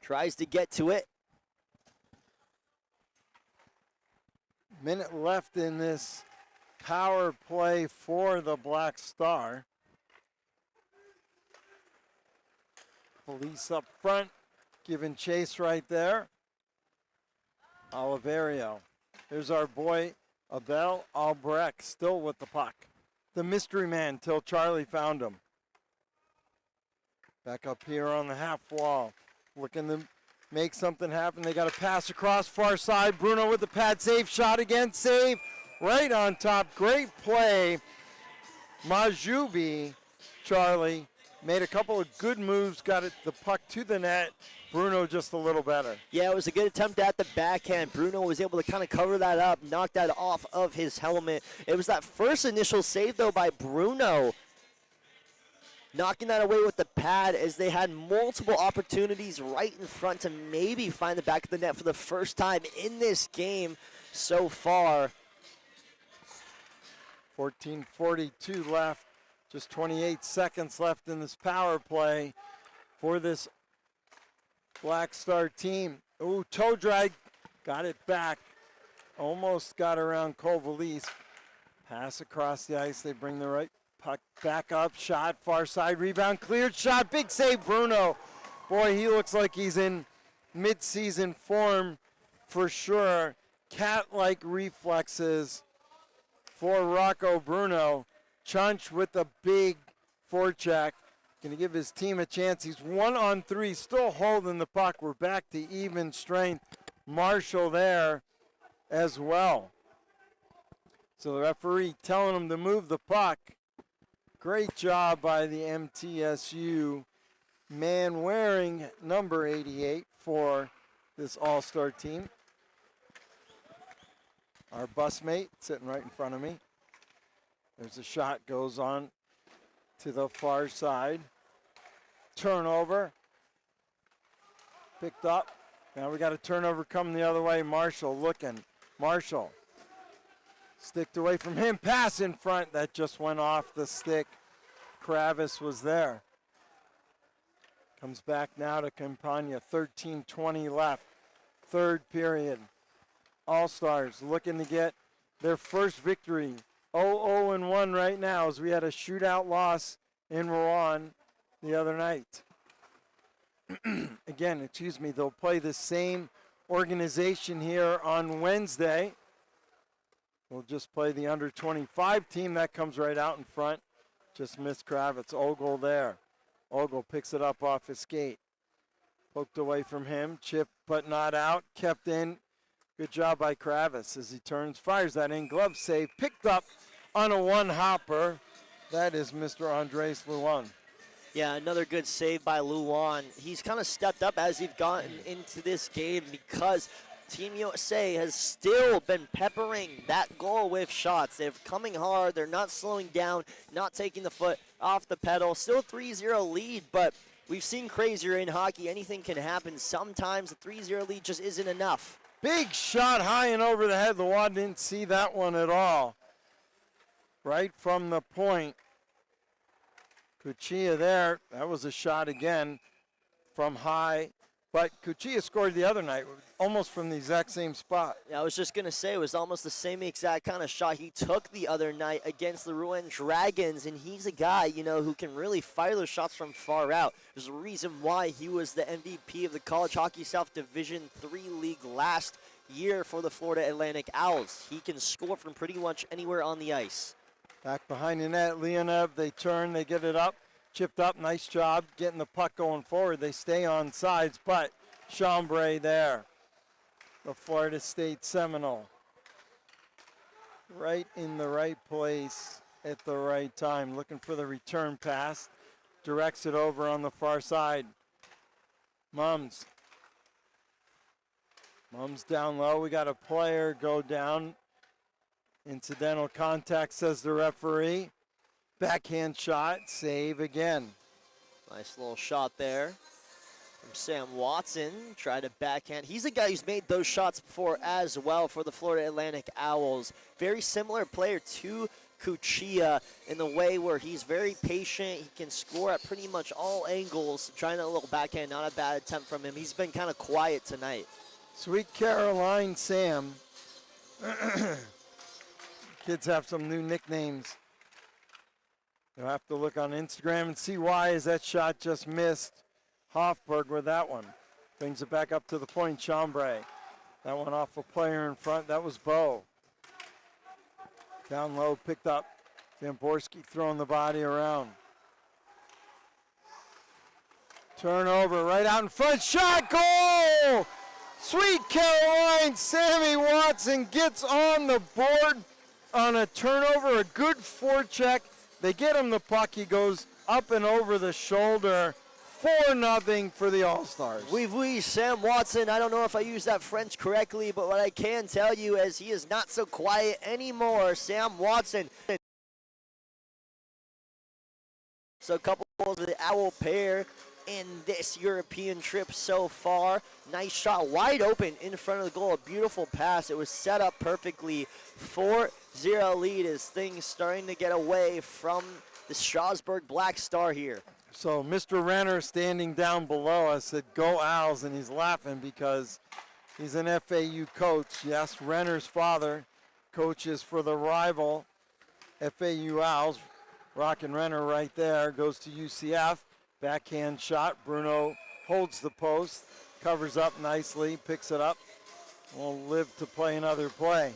Tries to get to it. Minute left in this power play for the Black Star. Police up front, giving chase right there. Oliverio. Here's our boy, Abel Albrecht, still with the puck. the mystery man till Charlie found him. Back up here on the half wall, looking to make something happen. They got a pass across far side. Bruno with the pad save, shot again, save right on top. Great play. Majubi, Charlie, made a couple of good moves, got the puck to the net. Bruno just a little better. Yeah, it was a good attempt at the backhand. Bruno was able to kind of cover that up, knock that off of his helmet. It was that first initial save, though, by Bruno, knocking that away with the pad as they had multiple opportunities right in front to maybe find the back of the net for the first time in this game so far. 14:42 left, just 28 seconds left in this power play for this Black Star team. Ooh, toe drag, got it back. Almost got around Kovalis. Pass across the ice, they bring the right puck back up, shot, far side, rebound, cleared, shot, big save, Bruno. Boy, he looks like he's in mid-season form for sure. Cat-like reflexes for Rocco Bruno. Chunch with a big forecheck. Going to give his team a chance. He's 1-on-3, still holding the puck. We're back to even strength. Marshall there as well. So the referee telling him to move the puck. Great job by the MTSU man wearing number 88 for this all-star team. Our busmate sitting right in front of me. There's a shot, goes on to the far side. Turnover. Picked up. Now we got a turnover coming the other way. Marshall looking. Marshall. Sticked away from him. Pass in front. That just went off the stick. Kravis was there. Comes back now to Campagna. 13:20 left. Third period. All-Stars looking to get their first victory. 0-1 right now as we had a shootout loss in Rouen the other night. Again, they'll play the same organization here on Wednesday. We'll just play the under-25 team. That comes right out in front. Just missed Kravitz. Ogle there. Ogle picks it up off his skate. Poked away from him. Chip, but not out. Kept in. Good job by Kravis as he turns, fires that in. Glove save. Picked up on a one-hopper. That is Mr. Andres Luan. Yeah, another good save by Luan. He's kind of stepped up as he's gotten into this game because Team USA has still been peppering that goal with shots. They're coming hard. They're not slowing down, not taking the foot off the pedal. Still 3-0 lead, but we've seen crazier in hockey. Anything can happen. Sometimes a 3-0 lead just isn't enough. Big shot high and over the head. Luan didn't see that one at all. Right from the point. Cuchilla there. That was a shot again from high. But Cuchilla scored the other night, almost from the exact same spot. Yeah, I was just going to say, it was almost the same exact kind of shot he took the other night against the Rouen Dragons, and he's a guy, who can really fire those shots from far out. There's a reason why he was the MVP of the College Hockey South Division III League last year for the Florida Atlantic Owls. He can score from pretty much anywhere on the ice. Back behind the net, Leonev, they turn, they get it up. Chipped up, nice job getting the puck going forward. They stay on sides, but Chambray there, the Florida State Seminole. Right in the right place at the right time. Looking for the return pass. Directs it over on the far side. Mums down low. We got a player go down. Incidental contact, says the referee. Backhand shot, save again. Nice little shot there from Sam Watson. Tried to backhand. He's a guy who's made those shots before as well for the Florida Atlantic Owls. Very similar player to Cuchilla in the way where he's very patient. He can score at pretty much all angles. Trying a little backhand, not a bad attempt from him. He's been kind of quiet tonight. Sweet Caroline Sam. Kids have some new nicknames. You'll have to look on Instagram and see why, as that shot just missed Hoffberg with that one. Brings it back up to the point, Chambray. That one off a player in front. That was Bo. Down low, picked up. Gamborski throwing the body around. Turnover right out in front. Shot, goal! Sweet Caroline, Sammy Watson gets on the board on a turnover, a good forecheck. They get him the puck. He goes up and over the shoulder. 4-0 for the All-Stars. Oui, Sam Watson. I don't know if I used that French correctly, but what I can tell you is he is not so quiet anymore. Sam Watson. So a couple of the Owl pair in this European trip so far. Nice shot, wide open in front of the goal. A beautiful pass. It was set up perfectly. 4-0 lead as things starting to get away from the Strasbourg Black Star here. So Mr. Renner standing down below us said, "Go Owls," and he's laughing because he's an FAU coach. Yes, Renner's father coaches for the rival FAU Owls. Rockin' Renner right there, goes to UCF. Backhand shot. Bruno holds the post, covers up nicely, picks it up. Will live to play another play.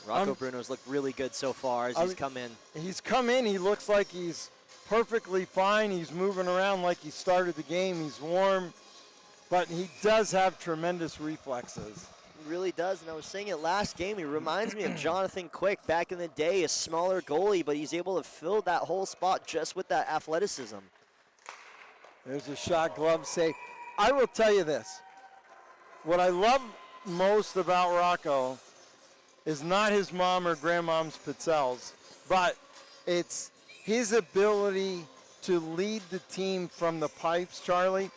Rocco Bruno's looked really good so far as he's come in. He's come in. He looks like he's perfectly fine. He's moving around like he started the game. He's warm, but he does have tremendous reflexes. He really does, and I was saying it last game. He reminds me of Jonathan Quick back in the day, a smaller goalie, but he's able to fill that whole spot just with that athleticism. There's a shot, glove save. I will tell you this. What I love most about Rocco is not his mom or grandmom's pizzelles, but it's his ability to lead the team from the pipes, Charlie.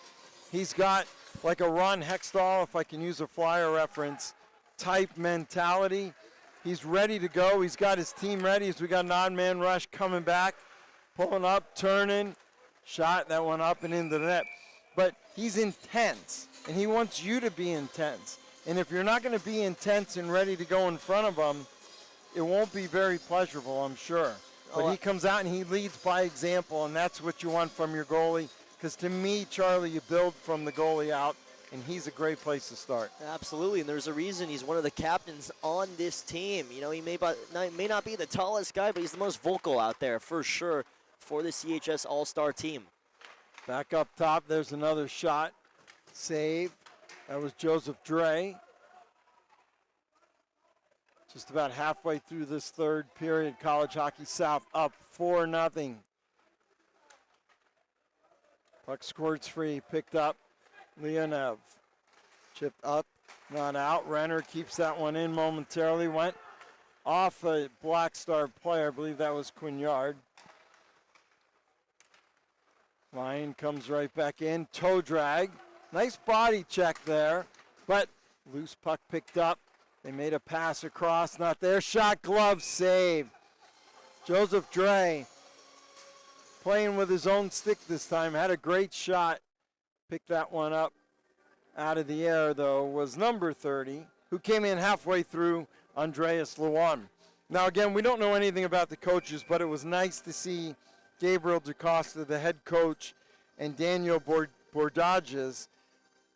He's got like a Ron Hextall, if I can use a Flyer reference, type mentality. He's ready to go. He's got his team ready as we got an odd man rush coming back, pulling up, turning, shot that went up and into the net. But he's intense, and he wants you to be intense. And if you're not going to be intense and ready to go in front of him, it won't be very pleasurable, I'm sure. But he comes out and he leads by example, and that's what you want from your goalie. Because to me, Charlie, you build from the goalie out, and he's a great place to start. Absolutely, and there's a reason he's one of the captains on this team. You know, he may not be the tallest guy, but he's the most vocal out there for sure for the CHS All-Star team. Back up top, there's another shot. Save. That was Joseph Dre. Just about halfway through this third period, College Hockey South up 4-0. Puck squirts free, picked up. Leonev chipped up, not out. Renner keeps that one in momentarily. Went off a Black Star player. I believe that was Quignard. Lyon comes right back in. Toe drag. Nice body check there, but loose puck picked up. They made a pass across, not there. Shot, glove, save. Joseph Dre playing with his own stick this time. Had a great shot. Picked that one up out of the air, though, was number 30, who came in halfway through, Andreas Luan. Now, again, we don't know anything about the coaches, but it was nice to see Gabriel DaCosta, the head coach, and Daniel Bordages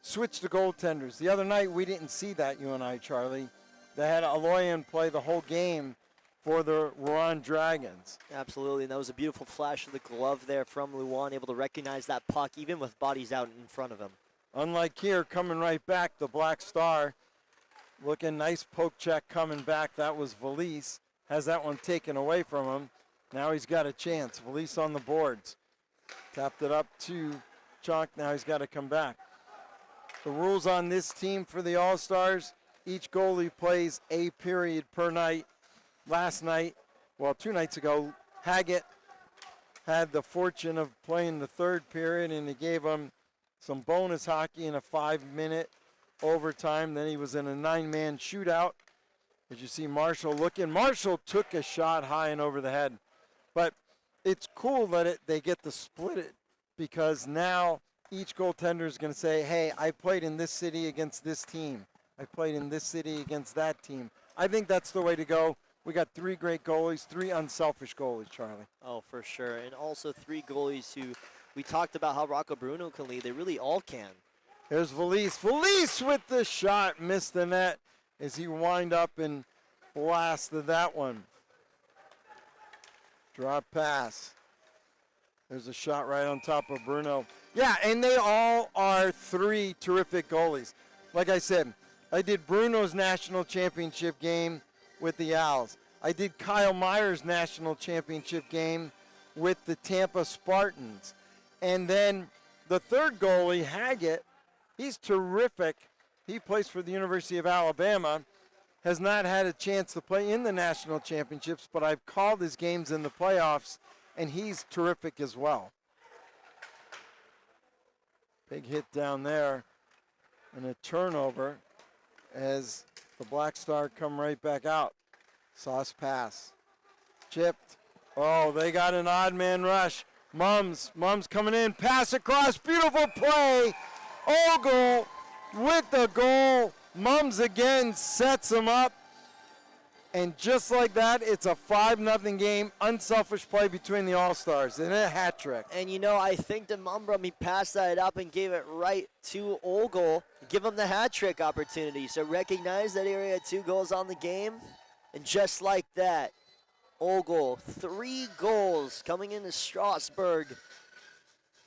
switch the goaltenders. The other night, we didn't see that, you and I, Charlie. They had Aloyan play the whole game for the Rouen Dragons. Absolutely, and that was a beautiful flash of the glove there from Luan, able to recognize that puck even with bodies out in front of him. Unlike here, coming right back, the Black Star looking nice poke check coming back. That was Valise. Has that one taken away from him. Now he's got a chance. Valise on the boards. Tapped it up to Chunk. Now he's got to come back. The rules on this team for the All-Stars, each goalie plays a period per night. Last night, well, 2 nights ago, Haggett had the fortune of playing the third period, and he gave him some bonus hockey in a 5-minute overtime. Then he was in a 9-man shootout. As you see Marshall looking. Marshall took a shot high and over the head. But it's cool that they get to split it, because now each goaltender is going to say, hey, I played in this city against this team. I played in this city against that team. I think that's the way to go. We got 3 great goalies, 3 unselfish goalies, Charlie. Oh, for sure. And also 3 goalies who we talked about how Rocco Bruno can lead. They really all can. There's Valise. Valise with the shot. Missed the net as he wind up and blasted that one. Drop pass. There's a shot right on top of Bruno. Yeah, and they all are three terrific goalies. Like I said, I did Bruno's national championship game with the Owls. I did Kyle Meyer's national championship game with the Tampa Spartans. And then the third goalie, Haggett, he's terrific. He plays for the University of Alabama. Has not had a chance to play in the national championships, but I've called his games in the playoffs, and he's terrific as well. Big hit down there, and a turnover as the Black Star come right back out. Sauce pass. Chipped. Oh, they got an odd man rush. Mums coming in, pass across, beautiful play. Ogle with the goal. Mums again sets him up. And just like that, it's a 5-0 game. Unselfish play between the All-Stars and a hat trick. And you know, I think the Mumbrum, he passed that up and gave it right to Ogle. Give him the hat trick opportunity. So recognize that area, 2 goals on the game. And just like that, Ogle, 3 goals coming into Strasbourg.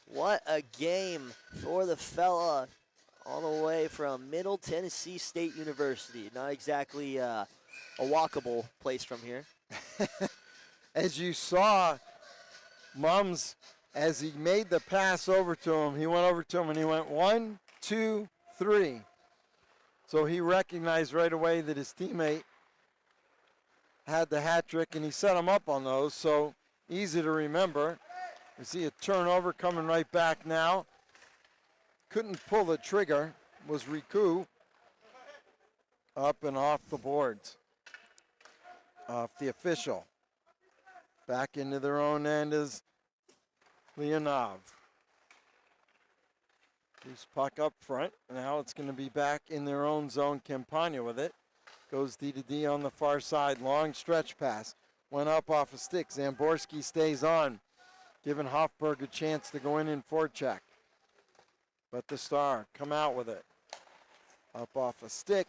What a game for the fella all the way from Middle Tennessee State University. Not exactly a walkable place from here. As you saw, Mums, as he made the pass over to him, he went over to him and he went 1, 2, 3. So he recognized right away that his teammate had the hat trick, and he set him up on those, so easy to remember. We see a turnover coming right back now. Couldn't pull the trigger, was Riku. Up and off the boards. Off the official. Back into their own end is Leonov. Loose puck up front. Now it's going to be back in their own zone. Campagna with it. Goes D to D on the far side. Long stretch pass. Went up off a stick. Zamborski stays on, giving Hofberg a chance to go in forecheck. But the Star come out with it. Up off a stick.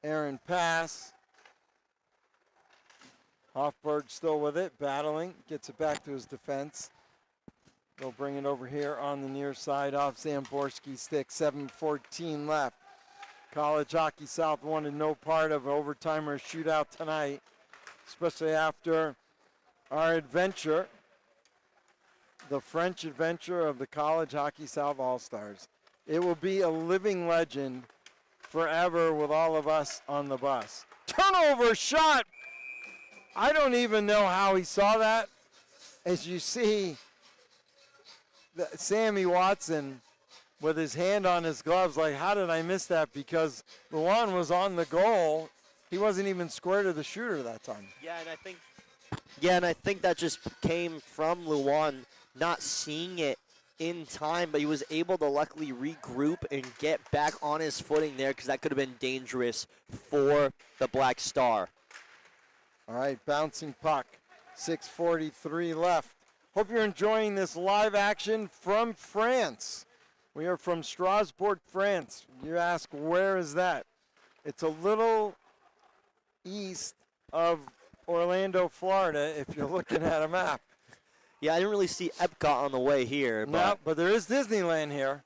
Aaron pass. Hofberg still with it, battling. Gets it back to his defense. They'll bring it over here on the near side off Zamborski's stick. 7:14 left. College Hockey South wanted no part of overtime or shootout tonight, especially after our adventure, the French adventure of the College Hockey South All-Stars. It will be a living legend forever with all of us on the bus. Turnover shot. I don't even know how he saw that. As you see, Sammy Watson with his hand on his gloves, like, how did I miss that? Because Luan was on the goal. He wasn't even square to the shooter that time. Yeah, and I think that just came from Luan not seeing it in time, but he was able to luckily regroup and get back on his footing there, because that could have been dangerous for the Black Star. All right, bouncing puck. 6:43 left. Hope you're enjoying this live action from France. We are from Strasbourg, France. You ask, where is that? It's a little east of Orlando, Florida, if you're looking at a map. Yeah, I didn't really see Epcot on the way here. No, but there is Disneyland here.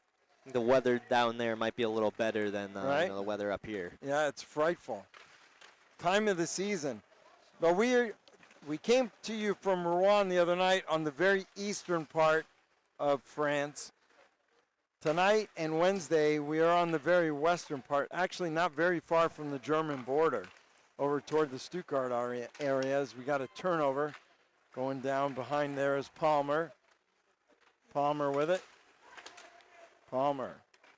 The weather down there might be a little better than right? the weather up here. Yeah, it's frightful. Time of the season. But we came to you from Rouen the other night on the very eastern part of France. Tonight and Wednesday, we are on the very western part, actually not very far from the German border, over toward the Stuttgart areas. We got a turnover. Going down behind there is Palmer. Palmer with it. Palmer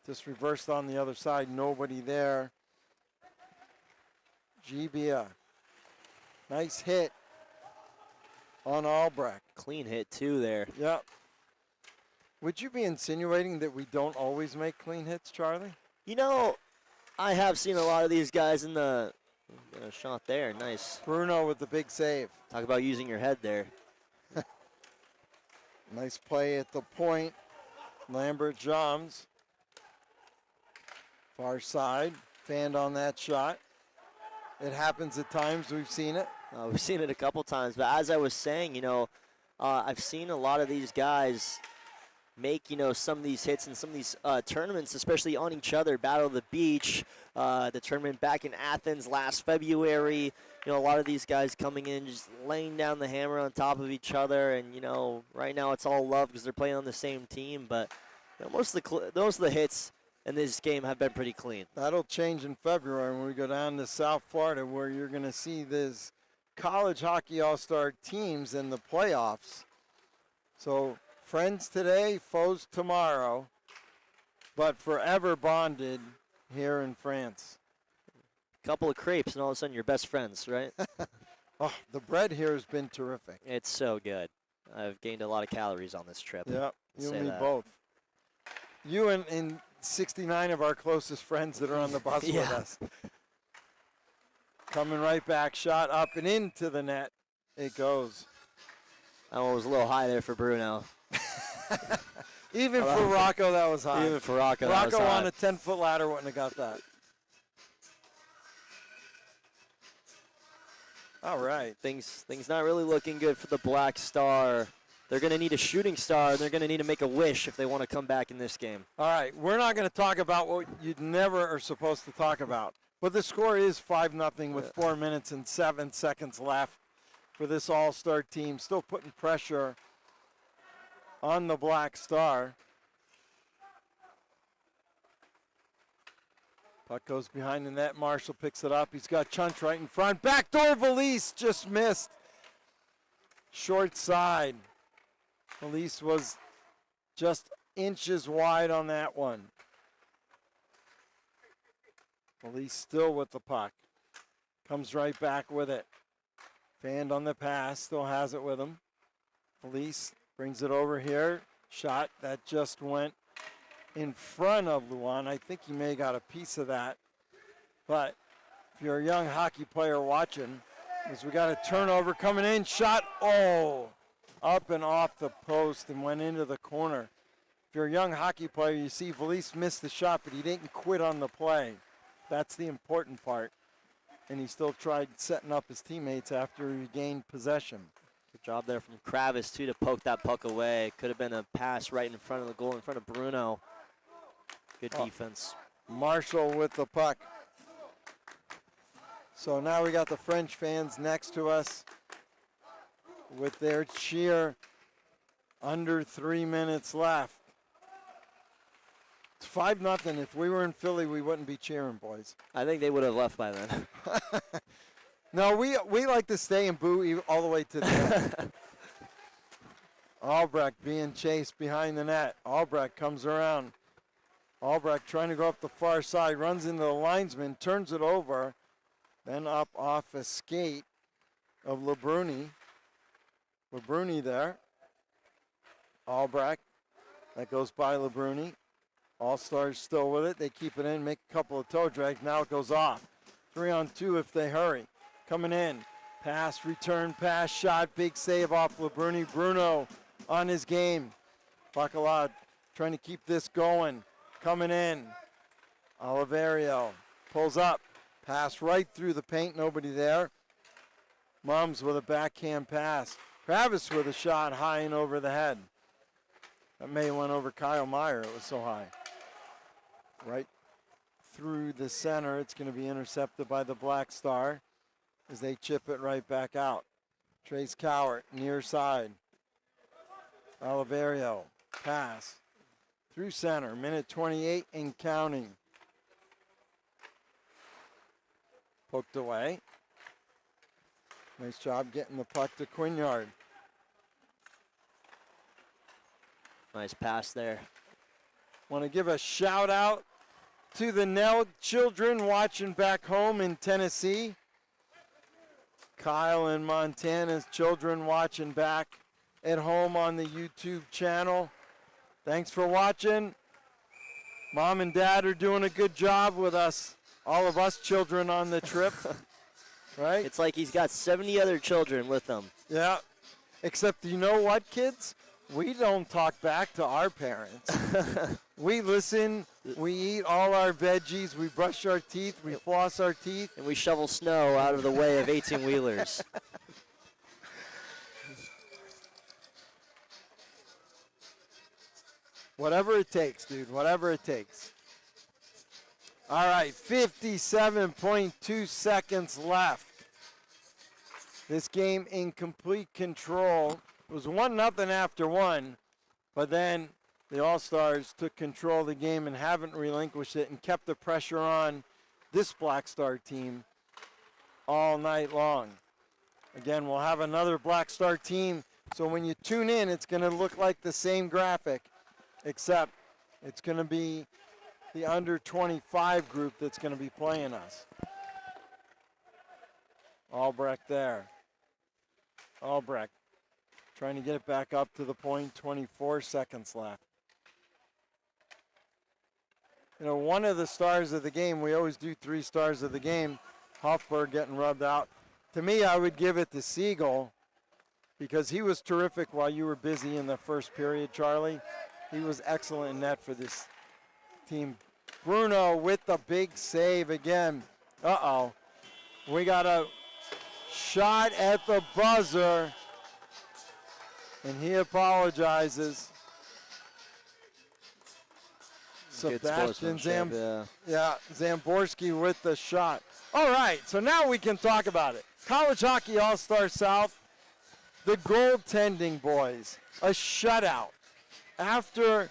just reversed on the other side. Nobody there. Gbia. Nice hit on Albrecht. Clean hit, too, there. Yep. Would you be insinuating that we don't always make clean hits, Charlie? You know, I have seen a lot of these guys in the shot there. Nice. Bruno with the big save. Talk about using your head there. Nice play at the point. Lambert Joms. Far side. Fanned on that shot. It happens at times. We've seen it. We've seen it a couple times, but as I was saying, I've seen a lot of these guys make, some of these hits in some of these tournaments, especially on each other. Battle of the Beach, the tournament back in Athens last February. A lot of these guys coming in, just laying down the hammer on top of each other. And, right now it's all love because they're playing on the same team. But most of the hits in this game have been pretty clean. That'll change in February when we go down to South Florida, where you're going to see this college hockey all-star teams in the playoffs. So friends today, foes tomorrow, but forever bonded here in France. Couple of crepes and all of a sudden you're best friends, right? Oh, the bread here has been terrific. It's so good. I've gained a lot of calories on this trip. Yeah, you Say and me that. both. You and 69 of our closest friends that are on the bus with Yeah. us. Coming right back, shot up and into the net. It goes. That one was a little high there for Bruno. Even for Rocco, that was high. Even for Rocco, that was Rocco high. on a 10-foot ladder wouldn't have got that. All right. Things not really looking good for the Black Star. They're going to need a shooting star, and they're going to need to make a wish if they want to come back in this game. All right, we're not going to talk about what you never are supposed to talk about. But the score is 5-0 with 4 minutes and 7 seconds left for this all-star team. Still putting pressure on the Black Star. Puck goes behind the net. Marshall picks it up. He's got Chunch right in front. Backdoor Valise just missed. Short side. Valise was just inches wide on that one. Valise still with the puck. Comes right back with it. Fanned on the pass. Still has it with him. Valise brings it over here. Shot that just went in front of Luan. I think he may have got a piece of that. But if you're a young hockey player watching, as we got a turnover coming in, shot, up and off the post and went into the corner. If you're a young hockey player, you see Valise missed the shot, but he didn't quit on the play. That's the important part. And he still tried setting up his teammates after he gained possession. Good job there from Kravis, too, to poke that puck away. Could have been a pass right in front of the goal, in front of Bruno. Good defense. Marshall with the puck. So now we got the French fans next to us with their cheer. Under 3 minutes left. It's 5-0. If we were in Philly, we wouldn't be cheering, boys. I think they would have left by then. No, we like to stay and boo all the way to the end. Albrecht being chased behind the net. Albrecht comes around. Albrecht trying to go up the far side, runs into the linesman, turns it over, then up off a skate of LeBruni. LeBruni there. Albrecht. That goes by LeBruni. All-Stars still with it. They keep it in, make a couple of toe drags. Now it goes off. 3-on-2 if they hurry. Coming in. Pass, return, pass, shot. Big save off LeBruni. Bruno on his game. Bacalad trying to keep this going. Coming in. Oliverio pulls up. Pass right through the paint. Nobody there. Mums with a backhand pass. Travis with a shot high and over the head. That may have went over Kyle Meyer. It was so high. Right through the center. It's going to be intercepted by the Black Star as they chip it right back out. Trace Cowart, near side. Oliverio, pass. Through center, minute 28 and counting. Poked away. Nice job getting the puck to Quinyard. Nice pass there. Want to give a shout out to the Nell children watching back home in Tennessee. Kyle and Montana's children watching back at home on the YouTube channel. Thanks for watching. Mom and Dad are doing a good job with us, all of us children on the trip, right? It's like he's got 70 other children with him. Yeah, except you know what, kids? We don't talk back to our parents. We listen, we eat all our veggies, we brush our teeth, we floss our teeth. And we shovel snow out of the way of 18-wheelers. Whatever it takes, dude, whatever it takes. All right, 57.2 seconds left. This game in complete control. It was 1-0 after one, but then the All-Stars took control of the game and haven't relinquished it and kept the pressure on this Black Star team all night long. Again, we'll have another Black Star team, so when you tune in, it's going to look like the same graphic, except it's going to be the under 25 group that's going to be playing us. Albrecht there. Albrecht trying to get it back up to the point, 24 seconds left. You know, one of the stars of the game, we always do 3 stars of the game, Hofberg getting rubbed out. To me, I would give it to Siegel because he was terrific while you were busy in the first period, Charlie. He was excellent in net for this team. Bruno with the big save again. Uh-oh. We got a shot at the buzzer, and he apologizes. Sebastian Zamborski with the shot. All right, so now we can talk about it. College Hockey All-Star South, the goaltending boys, a shutout. After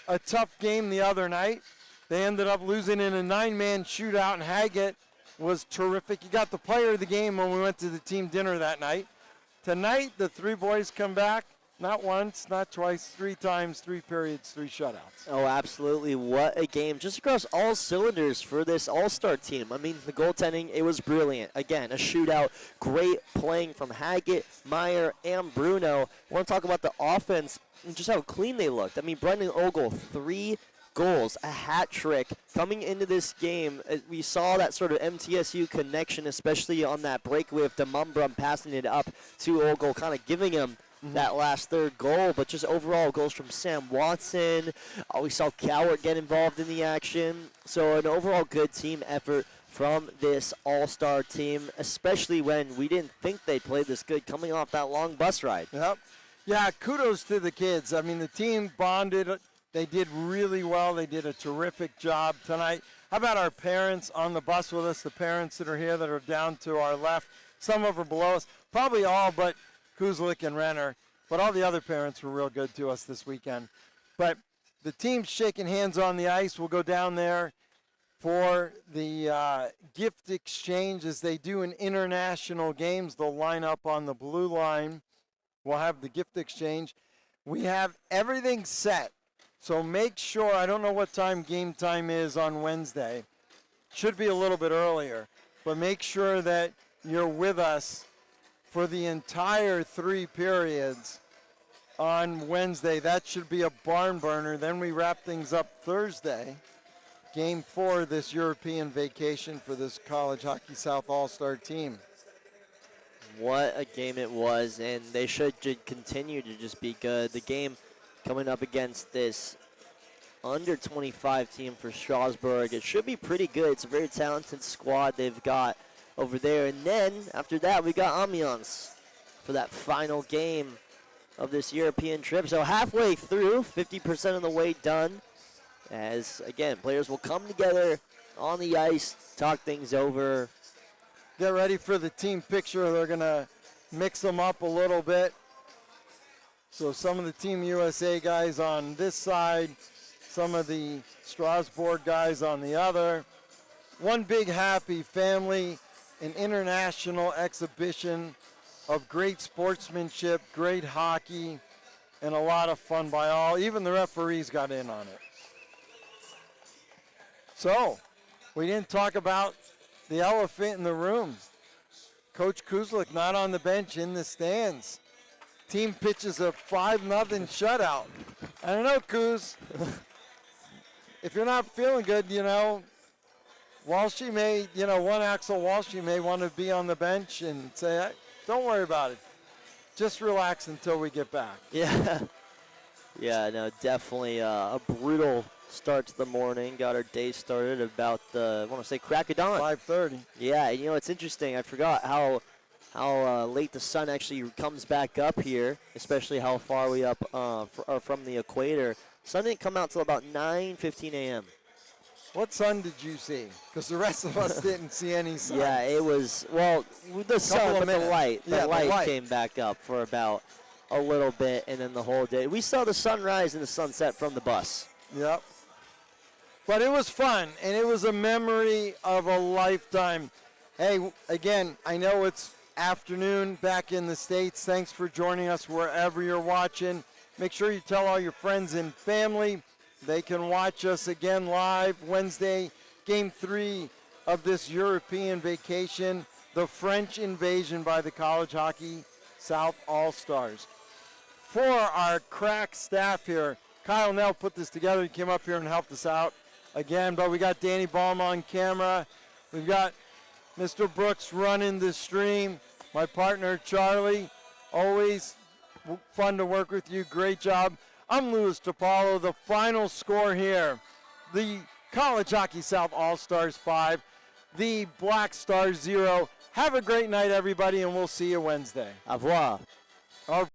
a tough game the other night, they ended up losing in a 9-man shootout, and Haggett was terrific. He got the player of the game when we went to the team dinner that night. Tonight, the 3 boys come back. Not once, not twice, 3 times, 3 periods, 3 shutouts. Oh, absolutely. What a game. Just across all cylinders for this all-star team. I mean, the goaltending, it was brilliant. Again, a shootout. Great playing from Haggett, Meyer, and Bruno. I want to talk about the offense and just how clean they looked. I mean, Brendan Ogle, 3 goals, a hat trick. Coming into this game, we saw that sort of MTSU connection, especially on that breakaway of DeMumbrum passing it up to Ogle, kind of giving him that last third goal, but just overall goals from Sam Watson. We saw Cowart get involved in the action. So an overall good team effort from this all-star team, especially when we didn't think they played this good coming off that long bus ride. Yep. Yeah, kudos to the kids. I mean, the team bonded. They did really well. They did a terrific job tonight. How about our parents on the bus with us, the parents that are here that are down to our left? Some of them are below us. Probably all but Kuzlik and Renner, but all the other parents were real good to us this weekend. But the team's shaking hands on the ice. We'll go down there for the gift exchange as they do in international games. They'll line up on the blue line. We'll have the gift exchange. We have everything set. So make sure, I don't know what time game time is on Wednesday. Should be a little bit earlier. But make sure that you're with us for the entire 3 periods on Wednesday. That should be a barn burner. Then we wrap things up Thursday. Game 4 this European vacation for this College Hockey South All-Star team. What a game it was, and they should continue to just be good. The game coming up against this under 25 team for Strasbourg, it should be pretty good. It's a very talented squad they've got over there. And then after that, we got Amiens for that final game of this European trip. So halfway through, 50% of the way done, as again, players will come together on the ice, talk things over. Get ready for the team picture. They're going to mix them up a little bit. So some of the Team USA guys on this side, some of the Strasbourg guys on the other. One big happy family, an international exhibition of great sportsmanship, great hockey, and a lot of fun by all. Even the referees got in on it. So, we didn't talk about the elephant in the room. Coach Kuzlik not on the bench, in the stands. Team pitches a 5-0 shutout. I don't know, Kuz. If you're not feeling good, you know, Walshy may, one Axel Walshy may want to be on the bench and say, hey, don't worry about it. Just relax until we get back. Yeah. Yeah, no, definitely a brutal start to the morning. Got our day started about I want to say crack of dawn. 5:30. Yeah, and it's interesting. I forgot how late the sun actually comes back up here, especially how far we up from the equator. Sun didn't come out till about 9:15 a.m. What sun did you see? Because the rest of us didn't see any sun. Yeah, it was, well, the sun, but minutes. the light. Yeah, The the light light. came back up for about a little bit, and then the whole day. We saw the sunrise and the sunset from the bus. Yep. But it was fun, and it was a memory of a lifetime. Hey, again, I know it's afternoon back in the States. Thanks for joining us wherever you're watching. Make sure you tell all your friends and family. They can watch us again live Wednesday, Game 3 of this European vacation, the French invasion by the College Hockey South All-Stars. For our crack staff here, Kyle Nell put this together. He came up here and helped us out again, but we got Danny Baum on camera. We've got Mr. Brooks running the stream. My partner, Charlie, always fun to work with you. Great job. I'm Louis DiPaolo. The final score here, the College Hockey South All-Stars 5, the Black Stars 0. Have a great night, everybody, and we'll see you Wednesday. Au revoir. Au revoir.